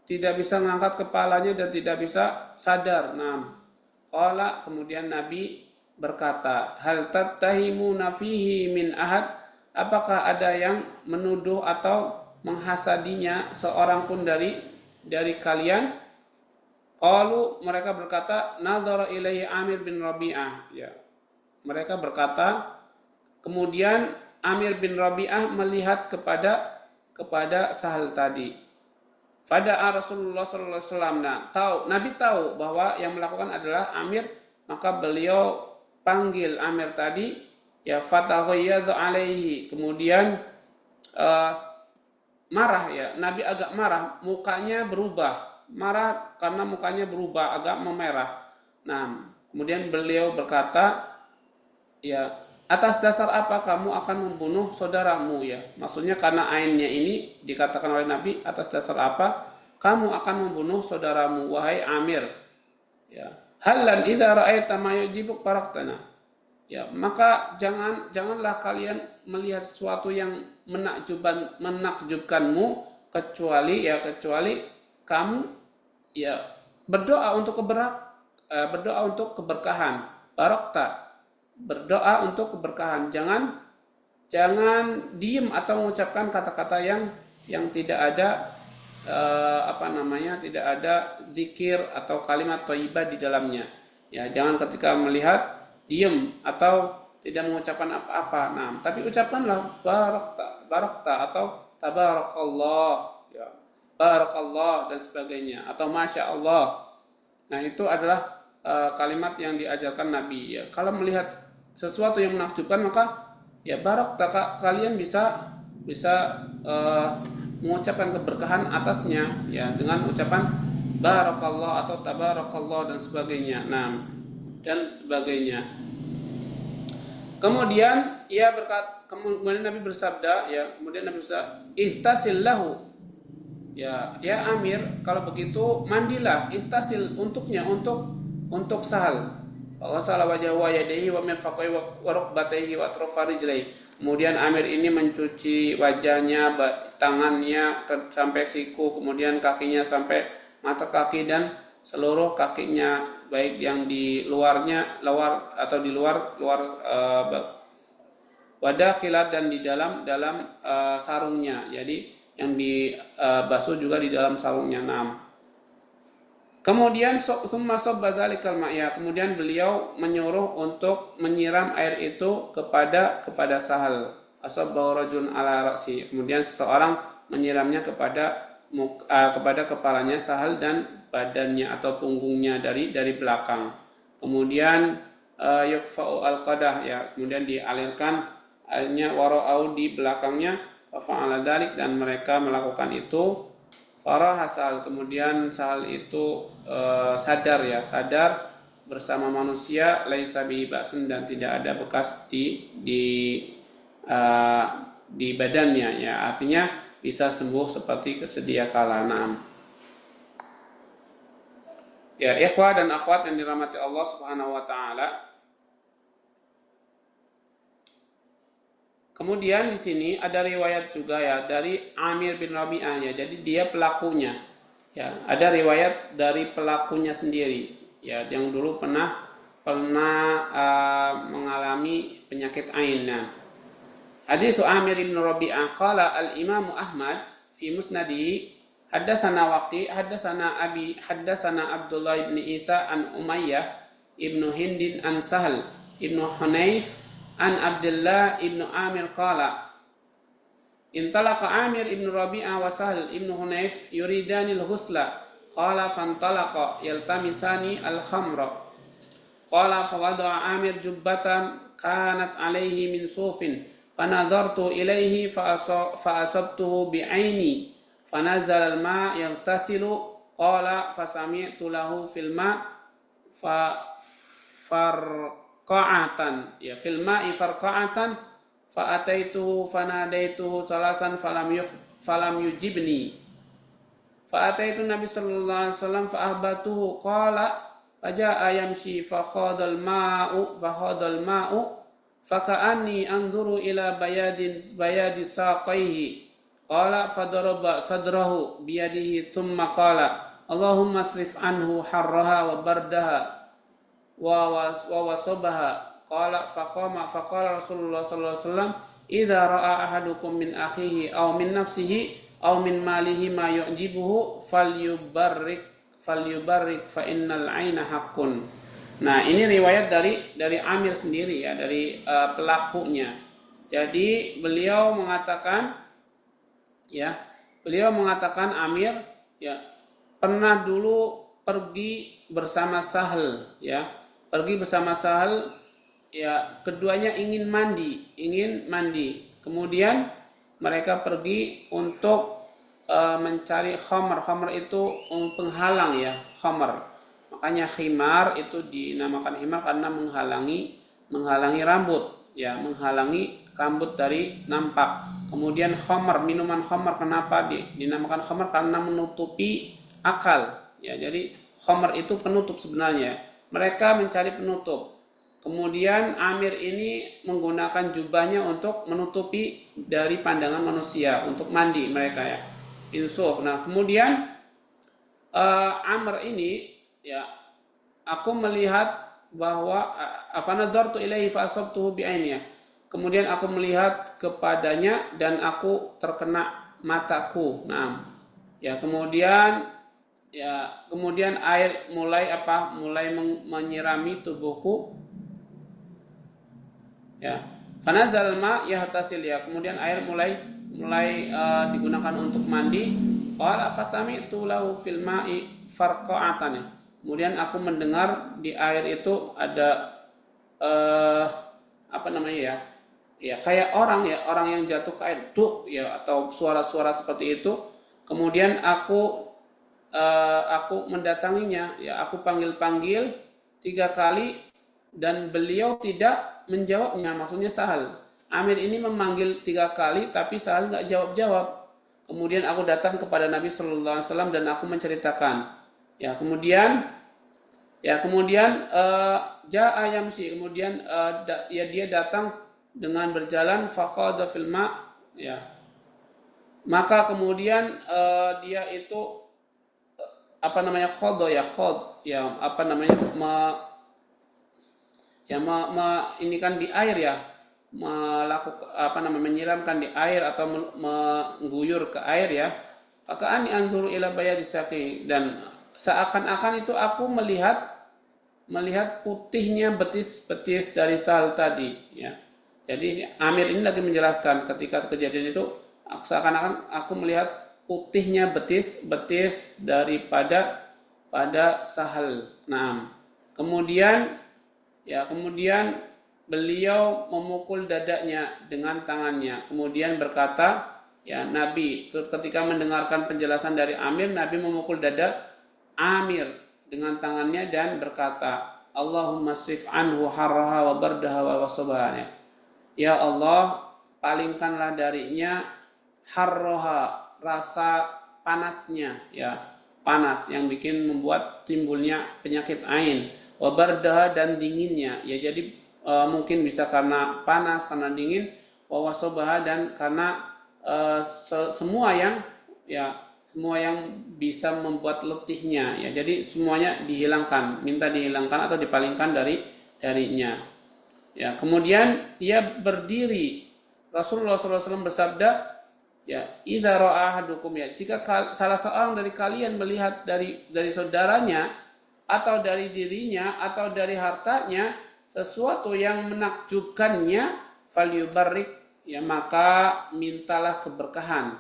bisa mengangkat kepalanya dan tidak bisa sadar. Nah, qala kemudian Nabi berkata, hal tattahimuna fihi min ahad? Apakah ada yang menuduh atau menghasadinya seorang pun dari kalian? Qalu mereka berkata, nadhara ilaihi Amir bin Rabi'ah. Ya. Mereka berkata, kemudian Amir bin Rabi'ah melihat kepada Sahal tadi. Fada'a Rasulullah sallallahu alaihi wasallam. Nabi tahu bahwa yang melakukan adalah Amir, maka beliau panggil Amir tadi ya fataghayyadha alaihi. Kemudian marah ya. Nabi agak marah, mukanya berubah. Marah karena mukanya berubah, agak memerah. Nah, kemudian beliau berkata, ya, atas dasar apa kamu akan membunuh saudaramu ya? Maksudnya karena ainnya ini dikatakan oleh Nabi atas dasar apa? kamu akan membunuh saudaramu wahai Amir. Ya, halan idza ra'aita ma yujibuk faraktana. Ya, maka janganlah kalian melihat sesuatu yang menakjubkanmu kecuali kamu ya berdoa untuk keberkahan. Barakta, berdoa untuk keberkahan. Jangan diem atau mengucapkan kata-kata yang tidak ada tidak ada zikir atau kalimat thayyibah di dalamnya. Ya, jangan ketika melihat diem atau tidak mengucapkan apa-apa. Nah, tapi ucapkanlah barakta atau tabarakallah, ya, barakallah dan sebagainya atau masya Allah. Nah, itu adalah kalimat yang diajarkan Nabi. Ya, kalau melihat sesuatu yang menakjubkan maka ya barakta, kalian bisa mengucapkan keberkahan atasnya ya dengan ucapan barakallah atau tabarakallah dan sebagainya. Nah, dan sebagainya. Kemudian kemudian Nabi bersabda, ihtasil lahu. Ya Amir, kalau begitu mandilah, ihtasil untuknya, untuk Sahal. Wa ghasala wajhahu wa yadayhi wa mirfaqaihi wa rukbatayhi wa atrafa rijlaihi. Kemudian Amir ini mencuci wajahnya, tangannya sampai siku, kemudian kakinya sampai mata kaki dan seluruh kakinya, baik yang di luar wadah khilat dan di dalam sarungnya. Jadi yang dibasuh juga di dalam sarungnya. Kemudian summa sabba dzalikal ma'ya, kemudian beliau menyuruh untuk menyiram air itu kepada Sahal. Asabba rajulun ala ra'si, kemudian seseorang menyiramnya kepada kepalanya Sahal dan badannya atau punggungnya dari belakang. Kemudian yukfa'u al-qadah, ya, kemudian dialirkan airnya wara'au di belakangnya. Fa'ala dzalik, dan mereka melakukan itu. Farah Sahal, kemudian Sahal itu sadar bersama manusia, laisa bihi ba'sun, dan tidak ada bekas di badannya, ya, artinya bisa sembuh seperti kesedia kala. Ya, ikhwah dan akhwat yang dirahmati Allah Subhanahu wa taala. Kemudian di sini ada riwayat juga ya dari Amir bin Rabi'ah, ya. Jadi dia pelakunya. Ya, ada riwayat dari pelakunya sendiri, ya, yang dulu pernah mengalami penyakit ain. Hadis Amir bin Rabi'ah qala al-Imam Ahmad fi musnadi haddatsana Waqi haddatsana Abi haddatsana Abdullah bin Isa an Umayyah ibnu Hindin an Sahal ibnu Hunayf an Abdullah ibnu Amir qala intalaqa Amir ibnu Rabi'ah wa Sahal ibnu Hunayf yuridanil husla qala fantalaqa yaltamisani al-khamra qala fawada'a Amir jubbatan kanat alaihi min sufin fanadhartu ilaihi fa'asabtuhu bi'aini fanazala al-ma' yaghtasilu qala fasami'tu lahu fil ma' farqa'atan, ya, fil ma'i farqa'atan fa ataitu fanadaituhu salasan falam yujibni fa ataitu Nabi sallallahu alaihi wasallam fa ahbatuhu qala faja'a yamshi fa khadal ma'u fa ka'anni anzuru ila bayadi saqaihi qala fadaraba sadrahu biyadihi thumma qala Allahumma asrif anhu harraha wa bardaha wa wasabaha qala faqala Rasulullah sallallahu alaihi wasallam idza ra'a ahadukum min akhihi aw min nafsihi aw min malihi ma yu'jibuhu falyubarrik fa innal 'aina haqqun. Nah, ini riwayat dari Amir sendiri, ya, dari pelakunya. Jadi beliau mengatakan Amir, ya, pernah dulu pergi bersama Sahal, ya. Pergi bersama Sahal, ya, keduanya ingin mandi. Kemudian mereka pergi untuk mencari khamar. Khamar itu penghalang, ya, khamar. Makanya khimar itu dinamakan khimar karena menghalangi rambut, ya, menghalangi rambut dari nampak. Kemudian khamar, minuman khamar, kenapa dinamakan khamar? Karena menutupi akal. Ya, jadi khamar itu penutup sebenarnya. Mereka mencari penutup. Kemudian Amir ini menggunakan jubahnya untuk menutupi dari pandangan manusia, untuk mandi mereka ya. Insuf. Nah, kemudian Amr ini ya, aku melihat bahwa afanadhartu ilaihi fa asabtuhu bi'aini. Kemudian aku melihat kepadanya dan aku terkena mataku. Nah, ya kemudian air mulai menyirami tubuhku. Ya. Fanazal ma yahtasil ya. Kemudian air mulai digunakan untuk mandi. Qala fasami'tu lahu fil ma'i farqa'atan. Kemudian aku mendengar di air itu ada apa namanya ya? Ya kayak orang yang jatuh ke air duk ya, atau suara-suara seperti itu. Kemudian aku mendatanginya ya, aku panggil 3 kali dan beliau tidak menjawabnya. Maksudnya Sahal, Amir ini memanggil 3 kali tapi Sahal nggak jawab. Kemudian aku datang kepada Nabi Sallallahu Alaihi Wasallam dan aku menceritakan. Ya kemudian Ja'a yamshi, kemudian dia datang dengan berjalan, faqada fil ma, ya. Maka kemudian dia itu ini kan di air ya, menyiramkan di air atau mengguyur ke air ya. Faka'ani anzuru ila bayadis saqi, dan seakan-akan itu aku melihat putihnya betis-betis dari Sahal tadi ya. Jadi Amir ini lagi menjelaskan ketika kejadian itu, seakan-akan aku melihat putihnya betis-betis daripada Sahal. Nah, kemudian beliau memukul dadanya dengan tangannya. Kemudian berkata, ya Nabi ketika mendengarkan penjelasan dari Amir, Nabi memukul dada Amir dengan tangannya dan berkata, Allahumma srif anhu harraha wa bardaha wa wasabaha. Ya Allah, palingkanlah darinya harroha, rasa panasnya ya, panas yang membuat timbulnya penyakit ain, wabardaha, dan dinginnya ya. Jadi mungkin bisa karena panas, karena dingin, wawasobaha, dan karena semua yang bisa membuat letihnya ya. Jadi semuanya dihilangkan, minta dihilangkan atau dipalingkan darinya. Ya, kemudian ia berdiri. Rasulullah SAW bersabda, ya, idza ra'a ahadukum, ya, jika salah seorang dari kalian melihat dari saudaranya atau dari dirinya atau dari hartanya sesuatu yang menakjubkannya, falyubarrik, ya, maka mintalah keberkahan.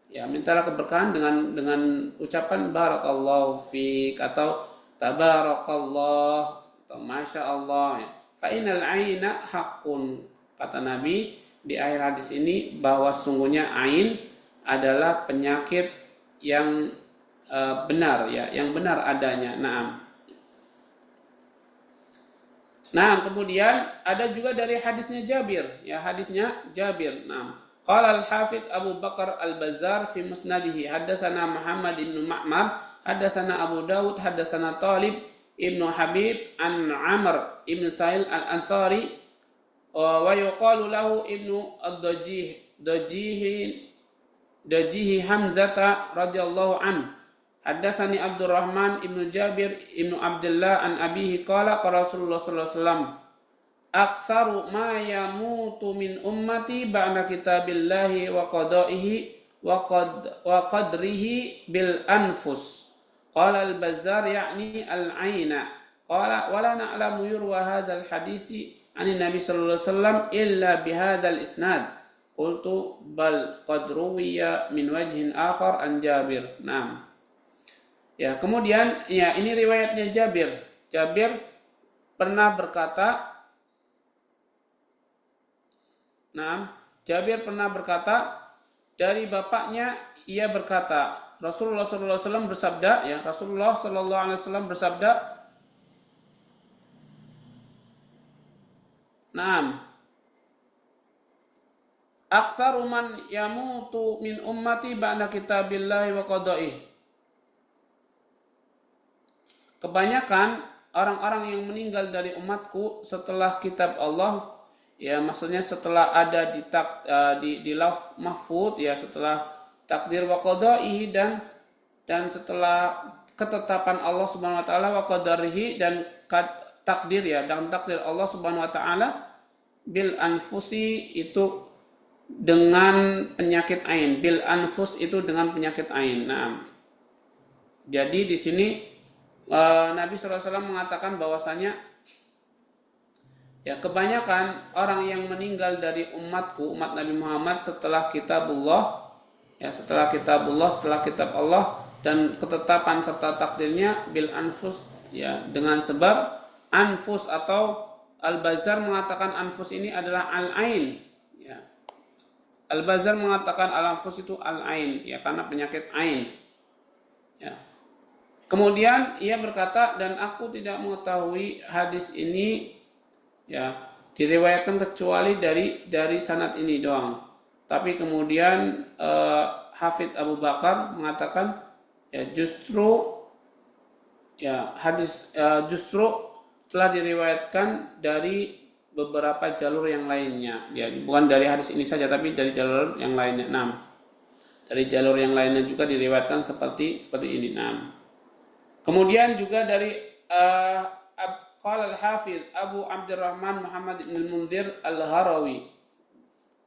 Ya, mintalah keberkahan dengan ucapan barakallahu fiik atau tabarakallah atau masya Allah ya. Fa'inal aina haqqun, kata Nabi di akhir hadis ini, bahwa sungguhnya ain adalah penyakit yang benar ya, yang benar adanya. Nah, kemudian ada juga dari hadisnya Jabir ya, Qala al-Hafidz Abu Bakar al-Bazzar fi musnadihi, haddatsana Muhammad ibn Ma'mar, haddatsana Abu Dawud, haddatsana Talib ibnu Habib an Amr ibn Sa'il al-Ansari wa yuqalu lahu ibnu ad-Dajihi Hamzata radhiyallahu an. Haddatsani Abdurrahman ibnu Jabir ibnu Abdullah an abihi qala Rasulullah sallallahu alaihi wasallam, aksaru ma yamutu min ummati ba'da kitabillahi wa qada'ihi wa qadrihi bil anfus. Qala al-Bazzar ya'ni al-aina. Qala wala na'lamu yurwa hadzal hadisi 'ani Nabi sallallahu alaihi wasallam illa bihadzal isnad. Qultu bal qad ruwiya min wajhin akhar an Jabir. Naam. Ya, kemudian ya, ini riwayatnya Jabir. Jabir pernah berkata, dari bapaknya ia berkata, Rasulullah SAW bersabda, ya, Rasulullah SAW bersabda, Aktsaru man yamutu min ummati ba'da kitabillahi wa qadaih. Kebanyakan orang-orang yang meninggal dari umatku setelah kitab Allah, ya maksudnya setelah ada di lauh mahfud, ya setelah takdir wa qadaihi dan setelah ketetapan Allah Subhanahu wa taala wa qadarihi dan takdir, ya dan takdir Allah Subhanahu wa taala, bil anfusi itu dengan penyakit ain. Bil anfus itu dengan penyakit ain. Nah, jadi di sini Nabi SAW mengatakan bahwasanya ya kebanyakan orang yang meninggal dari umatku, umat Nabi Muhammad setelah kitabullah, ya setelah kitabullah, setelah kitab Allah dan ketetapan serta takdirnya bil anfus, ya dengan sebab anfus, atau Al-Bazar mengatakan anfus ini adalah al-ain, ya. Al-Bazar mengatakan al-anfus itu al-ain, ya karena penyakit ain, ya. Kemudian ia berkata, dan aku tidak mengetahui hadis ini, ya diriwayatkan kecuali dari sanad ini doang. Tapi kemudian Hafidz Abu Bakar mengatakan, ya justru justru telah diriwayatkan dari beberapa jalur yang lainnya. Ya, bukan dari hadis ini saja, tapi dari jalur yang lainnya. Dari jalur yang lainnya juga diriwayatkan seperti ini. Kemudian juga dari qala al-Hafidz Abu Abdurrahman Muhammad bin al-Munzir al-Harawi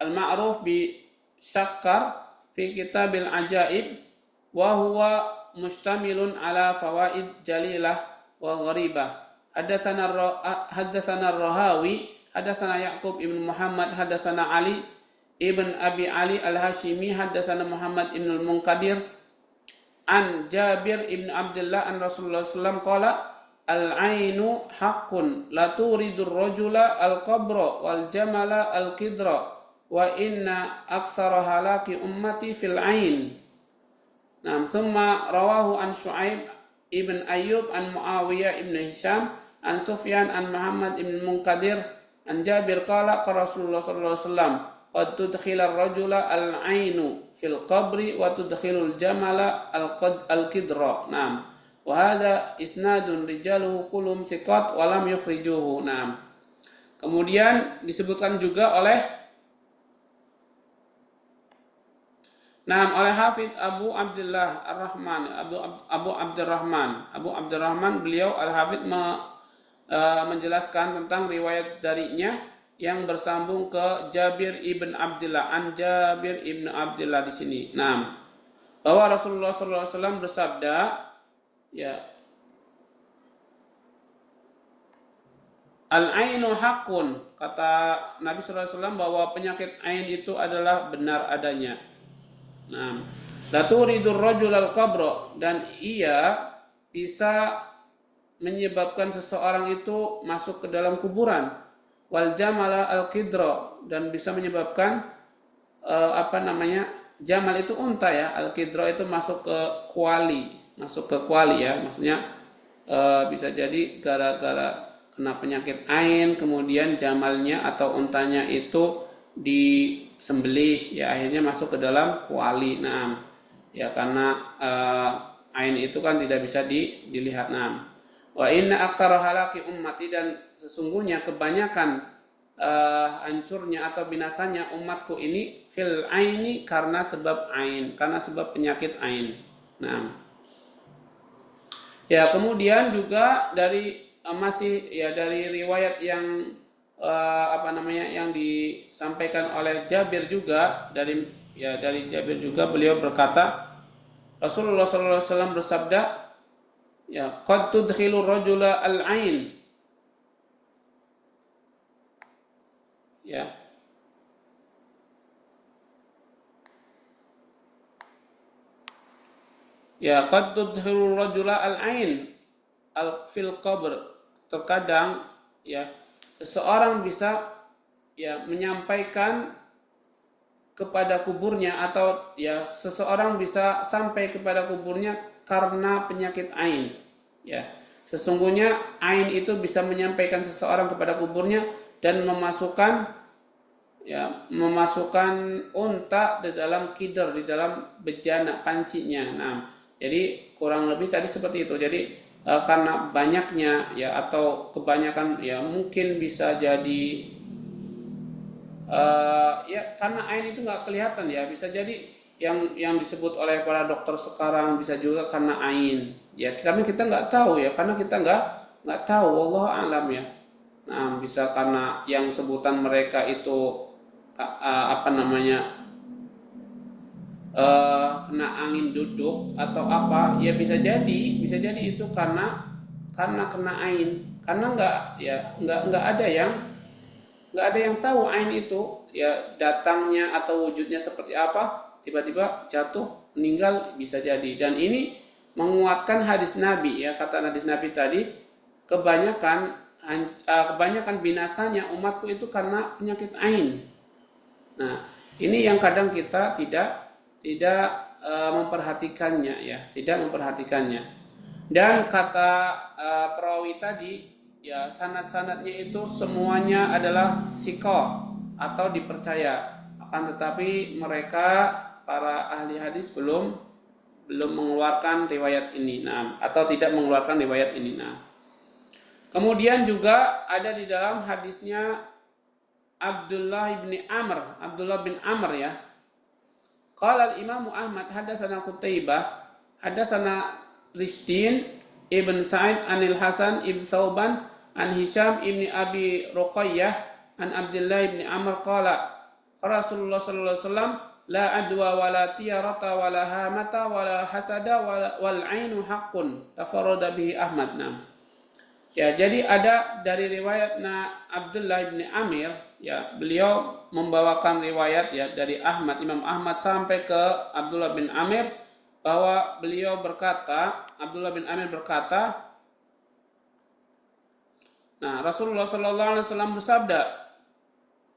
al-ma'ruf bi Syakkar fi Kitabil Ajaib, wa huwa mustamilun ala fawaid jalilah wa gharibah. Hadatsana Ar-Rahawi hadatsana Yaqub ibn Muhammad hadatsana Ali ibn Abi Ali al-Hashimi hadatsana Muhammad ibn al-Munkadir an Jabir ibn Abdullah an Rasulullah sallallahu alaihi wasallam qala al-ainu haqqun la turidur rajula al-qabra wal jamala al-qidra wa inna aktsara halaki ummati fil ain. Summa rawahu an Syu'aib ibn Ayyub an Muawiyah ibn Hisham an Sufyan an Muhammad ibn Munkadir an Jabir qala Rasulullah sallallahu alaihi wasallam qad tudkhila ar-rajula al-ainu fil qabri wa tudkhilul jamala al-qidra. Wa hadha isnadun rijaluhu kullum thiqat wa lam yukhrijuhu. Kemudian disebutkan juga oleh Hafidz Abu Abdullah Ar-Rahman, Abu Abdurrahman, beliau Al-Hafidz menjelaskan tentang riwayat darinya yang bersambung ke Jabir ibn Abdullah, an Jabir ibn Abdullah di sini. Bahwa Rasulullah SAW bersabda, ya, al-ainu haqqun, kata Nabi SAW bahwa penyakit ain itu adalah benar adanya. La turidur rajul al-qabra, dan ia bisa menyebabkan seseorang itu masuk ke dalam kuburan. Wal jamala al-qidra, dan bisa menyebabkan jamal itu unta, ya, al-qidra itu masuk ke kuali ya, maksudnya bisa jadi gara-gara kena penyakit ain, kemudian jamalnya atau untanya itu disembelih, ya akhirnya masuk ke dalam kuali. Ya karena ain itu kan tidak bisa dilihat. Wa inna aktsara halaki ummati, dan sesungguhnya kebanyakan hancurnya atau binasanya umatku ini fil aini, karena sebab ain, karena sebab penyakit ain. Ya kemudian juga dari dari riwayat yang yang disampaikan oleh Jabir juga, dari Jabir juga beliau berkata Rasulullah SAW bersabda, ya qad tudkhilur rajula al-ain, qad tudkhilur rajula al-ain fil qabr. Terkadang seseorang bisa menyampaikan kepada kuburnya, atau seseorang bisa sampai kepada kuburnya karena penyakit ain. Sesungguhnya ain itu bisa menyampaikan seseorang kepada kuburnya dan memasukkan ya memasukkan unta di dalam kider, di dalam bejana pancinya. Nah, jadi kurang lebih tadi seperti itu. Jadi karena banyaknya ya atau kebanyakan ya mungkin bisa jadi ya karena ain itu nggak kelihatan ya, bisa jadi yang disebut oleh para dokter sekarang bisa juga karena ain ya, karena kita nggak tahu ya, karena kita nggak tahu, wallahu alam ya. Nah, bisa karena yang sebutan mereka itu apa namanya, kena angin duduk atau apa ya, bisa jadi itu karena kena ain, karena nggak ada yang tahu ain itu ya datangnya atau wujudnya seperti apa, tiba-tiba jatuh meninggal bisa jadi. Dan ini menguatkan hadis Nabi ya, kata hadis Nabi tadi, kebanyakan binasanya umatku itu karena penyakit ain. Nah, ini yang kadang kita tidak memperhatikannya ya, tidak memperhatikannya. Dan kata perawi tadi ya, sanad-sanadnya itu semuanya adalah siko atau dipercaya, akan tetapi mereka para ahli hadis belum mengeluarkan riwayat ini, nah, atau tidak mengeluarkan riwayat ini. Nah, kemudian juga ada di dalam hadisnya Abdullah bin Amr ya. Qala al-Imam Ahmad hadatsana Qutaibah hadatsana Rishdin ibn Sa'id anil Hasan ibn Sauban an Hisham ibn Abi Ruqayyah an Abdullah ibn Amr qala Rasulullah sallallahu alaihi wasallam la adwa wala tiyarata wala hamata wala hasada wal ainu haqqun tafarrada bihi Ahmad. Ya, jadi ada dari riwayatnya Abdullah bin Amir ya, beliau membawakan riwayat ya dari Imam Ahmad sampai ke Abdullah bin Amir, bahwa Abdullah bin Amir berkata, nah, Rasulullah sallallahu alaihi wasallam bersabda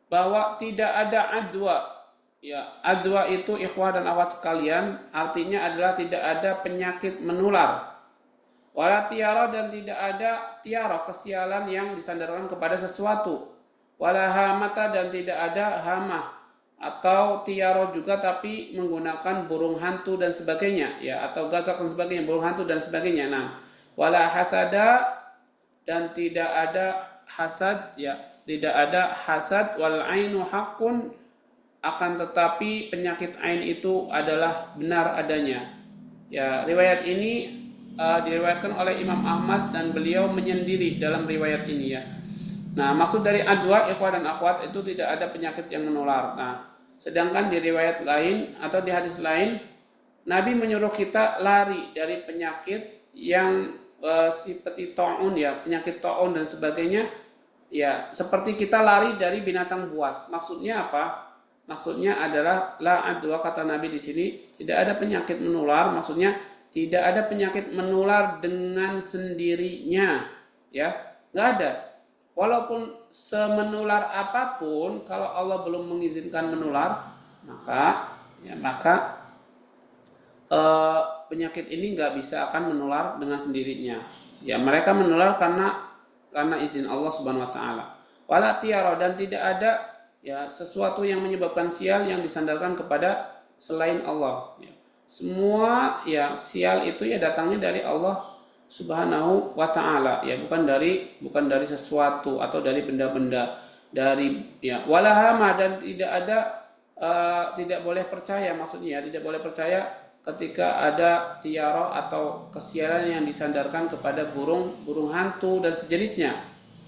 bahwa tidak ada adwa. Ya, adwa itu ikhwah dan akhwat sekalian, artinya adalah tidak ada penyakit menular. Wala tiara, dan tidak ada tiara, kesialan yang disandarkan kepada sesuatu. Wala hamata, dan tidak ada hamah atau tiara juga tapi menggunakan burung hantu dan sebagainya ya, atau gagak dan sebagainya, burung hantu dan sebagainya. Nah, wala hasada, dan tidak ada hasad ya, tidak ada hasad. Wal ainu haqqun, akan tetapi penyakit ain itu adalah benar adanya. Ya, riwayat ini diriwayatkan oleh Imam Ahmad dan beliau menyendiri dalam riwayat ini ya. Nah, maksud dari adwa ikhwah dan akhwat itu tidak ada penyakit yang menular. Nah, sedangkan di riwayat lain atau di hadis lain, Nabi menyuruh kita lari dari penyakit yang seperti taun ya, penyakit taun dan sebagainya ya, seperti kita lari dari binatang buas. Maksudnya apa? Maksudnya adalah la adwa, kata Nabi di sini, tidak ada penyakit menular, maksudnya tidak ada penyakit menular dengan sendirinya ya, nggak ada. Walaupun semenular apapun, kalau Allah belum mengizinkan menular, maka penyakit ini nggak bisa akan menular dengan sendirinya. Ya, mereka menular karena izin Allah Subhanahu Wa Taala. Wala tiara, dan tidak ada ya sesuatu yang menyebabkan sial yang disandarkan kepada selain Allah. Ya. Semua ya sial itu ya datangnya dari Allah Subhanahu wa Ta'ala ya, bukan dari sesuatu atau dari benda-benda, dari ya walahama, dan tidak boleh percaya, maksudnya tidak boleh percaya ketika ada tiara atau kesialan yang disandarkan kepada burung hantu dan sejenisnya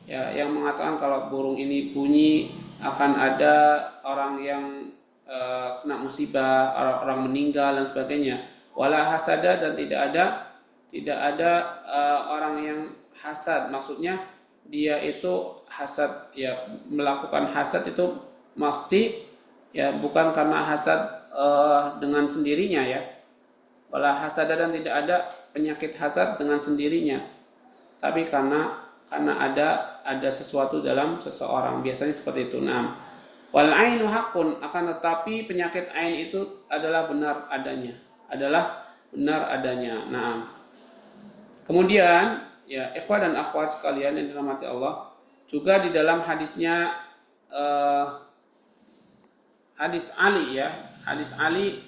ya, yang mengatakan kalau burung ini bunyi akan ada orang yang kena musibah, orang meninggal dan sebagainya. Wala hasada, dan tidak ada orang yang hasad, maksudnya dia itu hasad ya, melakukan hasad itu mesti ya bukan karena hasad dengan sendirinya ya. Wala hasada, dan tidak ada penyakit hasad dengan sendirinya, tapi karena ada sesuatu dalam seseorang, biasanya seperti itu. Nah, wal ainu haqqun, akan tetapi penyakit ain itu adalah benar adanya. Nah, kemudian ya ikhwah dan akhwat sekalian yang dirahmati Allah, juga di dalam hadisnya hadis Ali ya, hadis Ali.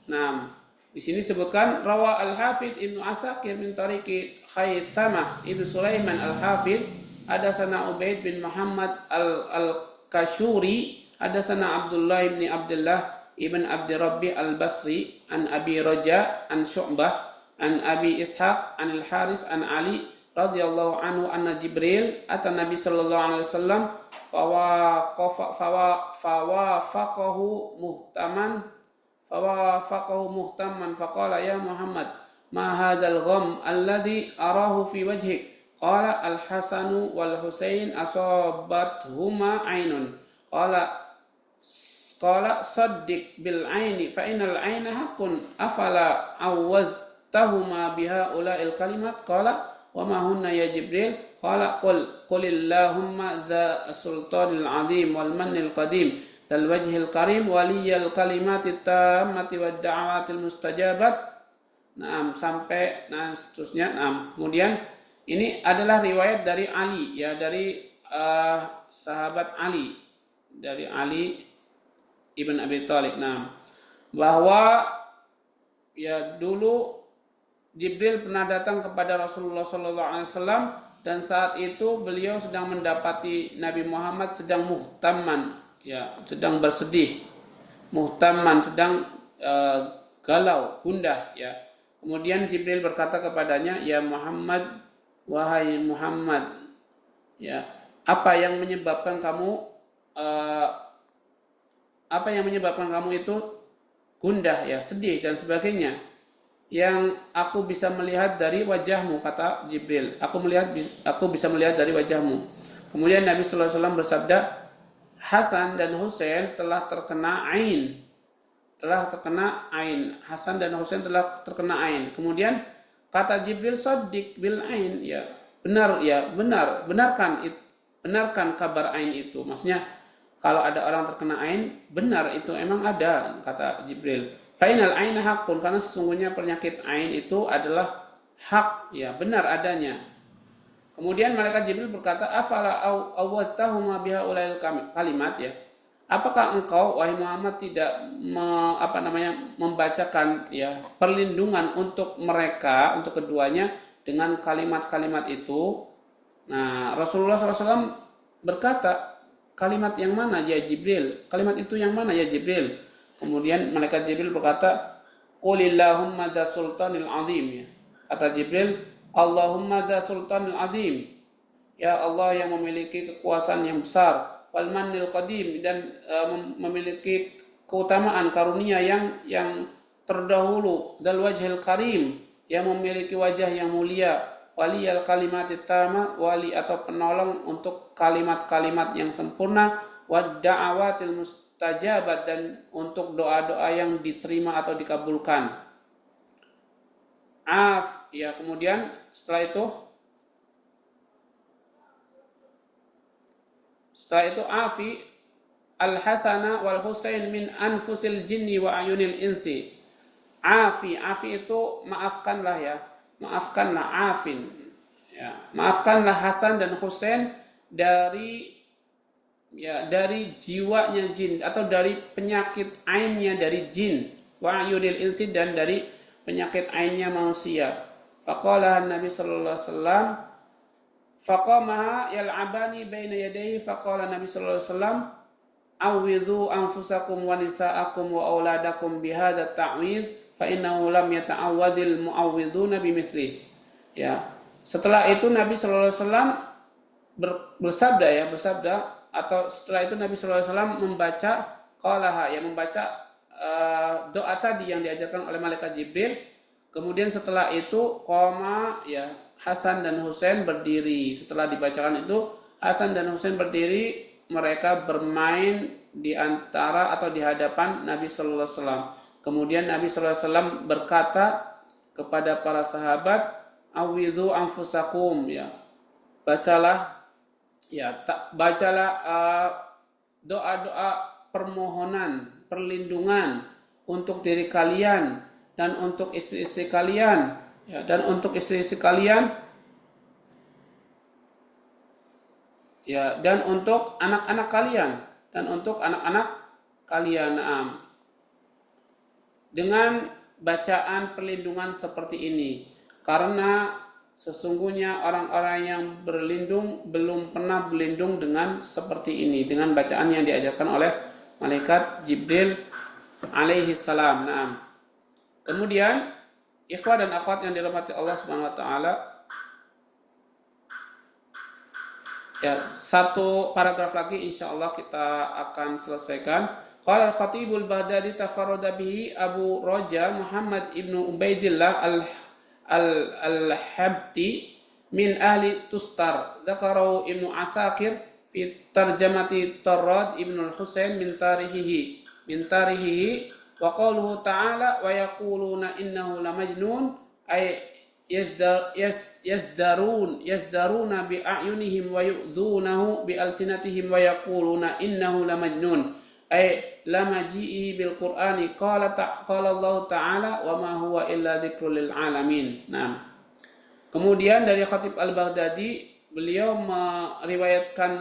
Nah, di sini sebutkan rawa Al-Hafidz Ibnu Asakir min tariqi Khaisamah Ibnu Sulaiman Al-Hafidz, hadatsana Ubaid bin Muhammad Al-Kashuri, hadatsana Abdullah bin Abdullah ibn Abdi Rabbi Al-Basri an Abi Raja an Syu'bah an Abi Ishaq an Al-Haris an Ali radhiyallahu anhu anna Jibril ata Nabi sallallahu alaihi wasallam fawafaqahu muhtaman faqala ya Muhammad ma hadzal gham alladhi arahu fi wajhik qala al-Hasanu wal Husain asabathuma ainun qala saddiq bil aini fa innal aina haqqun afala awwaztahuma biha ula'il kalimat qala wa ma hunna ya Jibril qala qulillahumma dza sultanil azim wal mannil qadim dal wajhil karim waliyal kalimatit tammati wad da'awatil mustajabat. Nah, sampai seterusnya. Kemudian ini adalah riwayat dari Ali ya, dari sahabat Ali, dari Ali ibn Abi Thalib. Bahwa ya dulu Jibril pernah datang kepada Rasulullah SAW dan saat itu beliau sedang mendapati Nabi Muhammad sedang muhtaman ya, sedang bersedih, muhtaman sedang galau, gundah ya. Kemudian Jibril berkata kepadanya, ya Muhammad, wahai Muhammad, ya apa yang menyebabkan kamu itu gundah ya, sedih dan sebagainya? Yang aku bisa melihat dari wajahmu, kata Jibril. Aku bisa melihat dari wajahmu. Kemudian Nabi sallallahu alaihi wasallam bersabda, Hasan dan Husain telah terkena ain. Hasan dan Husain telah terkena ain. Kemudian kata Jibril, saddiq bil ain, ya benarkan kabar ain itu. Maksudnya kalau ada orang terkena ain, benar itu emang ada, kata Jibril. Fainal aina haqqun, karena sesungguhnya penyakit ain itu adalah hak, ya benar adanya. Kemudian malaikat Jibril berkata, afala awwattahuma biha ulail kalimat, ya. Apakah engkau wahai Muhammad tidak membacakan ya perlindungan untuk mereka, untuk keduanya dengan kalimat-kalimat itu? Nah, Rasulullah SAW berkata, kalimat yang mana ya Jibril? Kalimat itu yang mana ya Jibril? Kemudian malaikat Jibril berkata, qulillahumma dza sultanil azim, ya. Kata Jibril, Allahumma dza sultanil azim, ya Allah yang memiliki kekuasaan yang besar, wal mannil qadim, dan memiliki keutamaan karunia yang terdahulu, dzal wajhil karim, yang memiliki wajah yang mulia, waliyal kalimatit tamah, wali atau penolong untuk kalimat-kalimat yang sempurna, wad da'awatil mustajabat, dan untuk doa-doa yang diterima atau dikabulkan. Ya, kemudian setelah itu afi al-Hasana wal Husain min anfusil jinni wa ayunil insi. Afi itu maafkanlah ya. Maafkanlah, afin. Ya, maafkanlah Hasan dan Husain dari jiwanya jin, atau dari penyakit ainnya dari jin, wa ayunil insi, dan dari penyakit ainnya manusia. Faqala Nabi sallallahu alaihi wasallam, faqamaha yal'abani baina yadayhi, faqala Nabi sallallahu alaihi wasallam, awwidhu anfusakum wa nisaakum wa auladakum bihadza ta'widz fa innahu lam yata'awwadzil mu'awwidzuna bimithlihi. Ya, setelah itu Nabi sallallahu alaihi wasallam bersabda, atau setelah itu Nabi sallallahu alaihi wasallam membaca qalaha, yang membaca doa tadi yang diajarkan oleh malaikat Jibril. Kemudian setelah itu qoma, ya, Hasan dan Husain berdiri. Setelah dibacakan itu Hasan dan Husain berdiri, mereka bermain di antara atau di hadapan Nabi sallallahu alaihi wasallam. Kemudian Nabi sallallahu alaihi wasallam berkata kepada para sahabat, awidhu anfusakum, ya. Bacalah doa-doa permohonan, perlindungan untuk diri kalian dan untuk istri-istri kalian, ya, dan untuk istri-istri kalian, ya, dan untuk anak-anak kalian, dan untuk anak-anak kalian. Dengan bacaan perlindungan seperti ini, karena sesungguhnya orang-orang yang berlindung belum pernah berlindung dengan seperti ini, dengan bacaan yang diajarkan oleh malaikat Jibril alaihi salam. Kemudian ikhwah dan akhwat yang dirahmati Allah Subhanahu wa taala, ya, satu paragraf lagi insyaallah kita akan selesaikan. Qala al-Khatibul Baghdadi tafarrada bihi Abu Raja Muhammad ibnu Ubaidillah al-Habti min ahli Tustar. Dzakarahu Ibnu Asakir fi tarjamati Tarrad ibnu al-Husain min tarihihi wa qaluhu ta'ala wa yaquluna innahu lamajnun ay yazdaruna bi a'yunihim wa yu'dhunahu bi alsinatihim wa yaquluna innahu lamajnun ay lamaji'i bil qur'ani qala Allah ta'ala wa ma huwa illa dzikrul lil alamin. Kemudian dari Khatib Al-Baghdadi, beliau meriwayatkan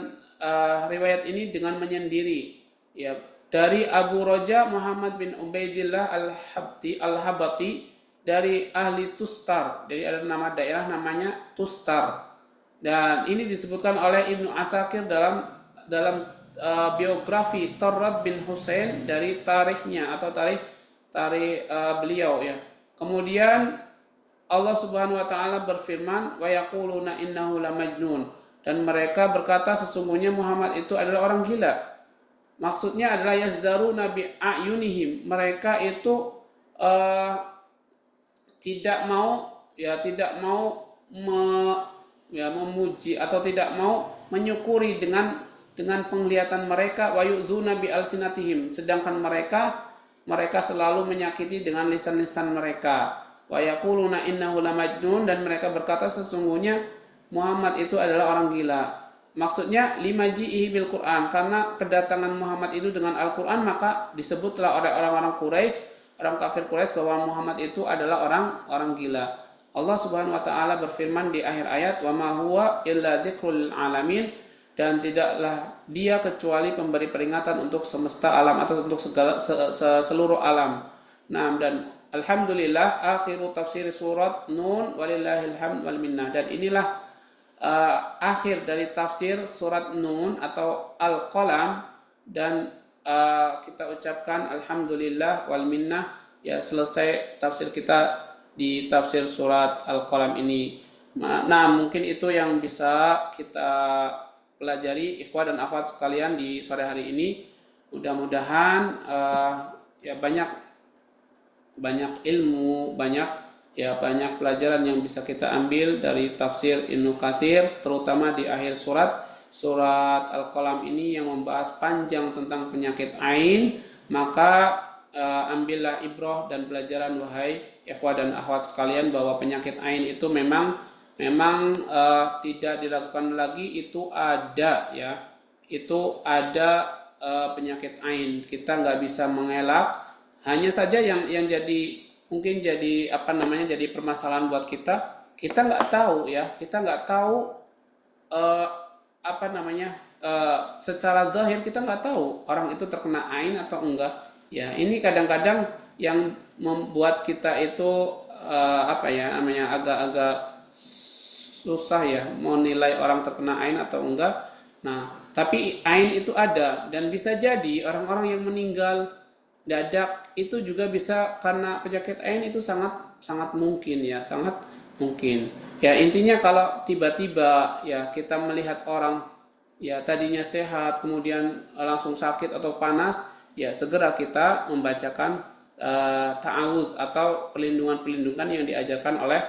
riwayat ini dengan menyendiri, ya, dari Abu Raja Muhammad bin Ubaidillah Al-Habati dari ahli Tustar. Jadi ada nama daerah namanya Tustar. Dan ini disebutkan oleh Ibnu Asakir dalam biografi Tarrad bin Husain dari tarikhnya atau tarikh beliau, ya. Kemudian Allah Subhanahu wa taala berfirman, wa yaquluna innahu lamajnun, dan mereka berkata sesungguhnya Muhammad itu adalah orang gila. Maksudnya adalah yazdaruna bi a'yunihim, mereka itu tidak mau memuji atau tidak mau menyukuri dengan penglihatan mereka, wa yu'dzuna bi alsinatihim, sedangkan mereka selalu menyakiti dengan lisan-lisan mereka. Wa yaquluna innahu lamajnun, dan mereka berkata sesungguhnya Muhammad itu adalah orang gila. Maksudnya limaji'ihi bil Quran, karena kedatangan Muhammad itu dengan Al-Quran, maka disebutlah oleh orang-orang Quraisy, orang kafir Quraisy, bahwa Muhammad itu adalah orang gila. Allah Subhanahu wa taala berfirman di akhir ayat, wa ma huwa illa dzikrul alamin, dan tidaklah dia kecuali pemberi peringatan untuk semesta alam atau untuk seluruh alam. Dan alhamdulillah akhiru tafsir surat Nun walillahil hamd wal minnah, dan inilah akhir dari tafsir surat Nun atau Al-Qalam, dan kita ucapkan alhamdulillah wal minnah, ya, selesai tafsir kita di tafsir surat Al-Qalam ini. Mungkin itu yang bisa kita pelajari ikhwah dan akhwat sekalian di sore hari ini. Mudah-mudahan ya banyak ilmu, banyak pelajaran yang bisa kita ambil dari tafsir Ibnu Katsir, terutama di akhir surat Al-Qalam ini yang membahas panjang tentang penyakit ain. Maka ambillah ibrah dan pelajaran wahai ikhwah dan akhwat sekalian, bahwa penyakit ain itu memang tidak diragukan lagi, itu ada, ya, itu ada penyakit ain. Kita nggak bisa mengelak. Hanya saja yang mungkin jadi jadi permasalahan buat kita nggak tahu, ya, kita nggak tahu secara zahir kita nggak tahu orang itu terkena ain atau enggak, ya. Ini kadang-kadang yang membuat kita itu agak-agak susah, ya, mau nilai orang terkena ain atau enggak. Tapi ain itu ada, dan bisa jadi orang-orang yang meninggal dadak itu juga bisa karena penyakit ain. Itu sangat mungkin, ya, sangat mungkin. Ya, intinya kalau tiba-tiba, ya, kita melihat orang, ya, tadinya sehat kemudian langsung sakit atau panas, ya, segera kita membacakan ta'awuz atau perlindungan yang diajarkan oleh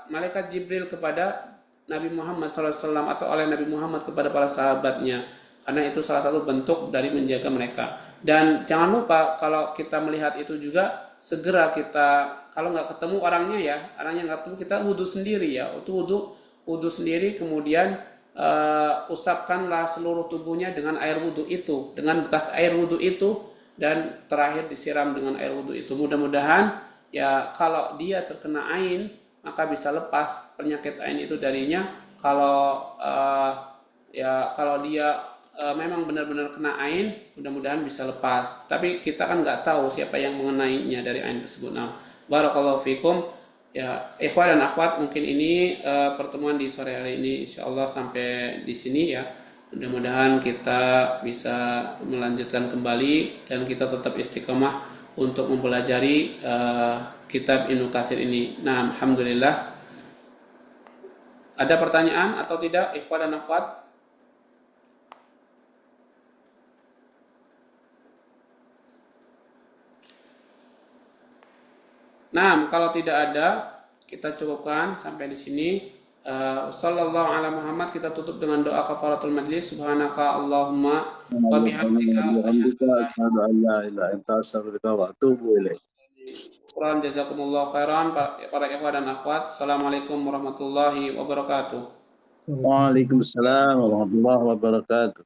malaikat Jibril kepada Nabi Muhammad SAW atau oleh Nabi Muhammad kepada para sahabatnya, karena itu salah satu bentuk dari menjaga mereka. Dan jangan lupa kalau kita melihat itu juga segera kita, kalau nggak ketemu orangnya nggak ketemu, kita wudhu sendiri, ya, wudhu sendiri, kemudian usapkanlah seluruh tubuhnya dengan air wudhu itu, dengan bekas air wudhu itu, dan terakhir disiram dengan air wudhu itu. Mudah-mudahan, ya, kalau dia terkena ain, maka bisa lepas penyakit ain itu darinya. Kalau dia memang benar-benar kena ain, mudah-mudahan bisa lepas. Tapi kita kan nggak tahu siapa yang mengenainya dari ain tersebut. Nah, barakallahu fikum. Ya, ikhwan dan akhwat, mungkin ini pertemuan di sore hari ini insya Allah sampai di sini ya. Mudah-mudahan kita bisa melanjutkan kembali dan kita tetap istiqomah untuk mempelajari kitab Ibnu Katsir ini. Nah, alhamdulillah. Ada pertanyaan atau tidak, ikhwan dan akhwat? Nah, kalau tidak ada, kita cukupkan sampai di sini. Sallallahu ala Muhammad, kita tutup dengan doa kafaratul majlis. Subhanaka Allahumma wa bihamdika asyhadu an la أشهد أن لا إله إلا أنت أستغفرك وأتوب إليك. Syukran jazakumullah khairan para ikhwan dan akhwat. Assalamualaikum warahmatullahi wabarakatuh. وعليكم السلام ورحمة الله وبركاته.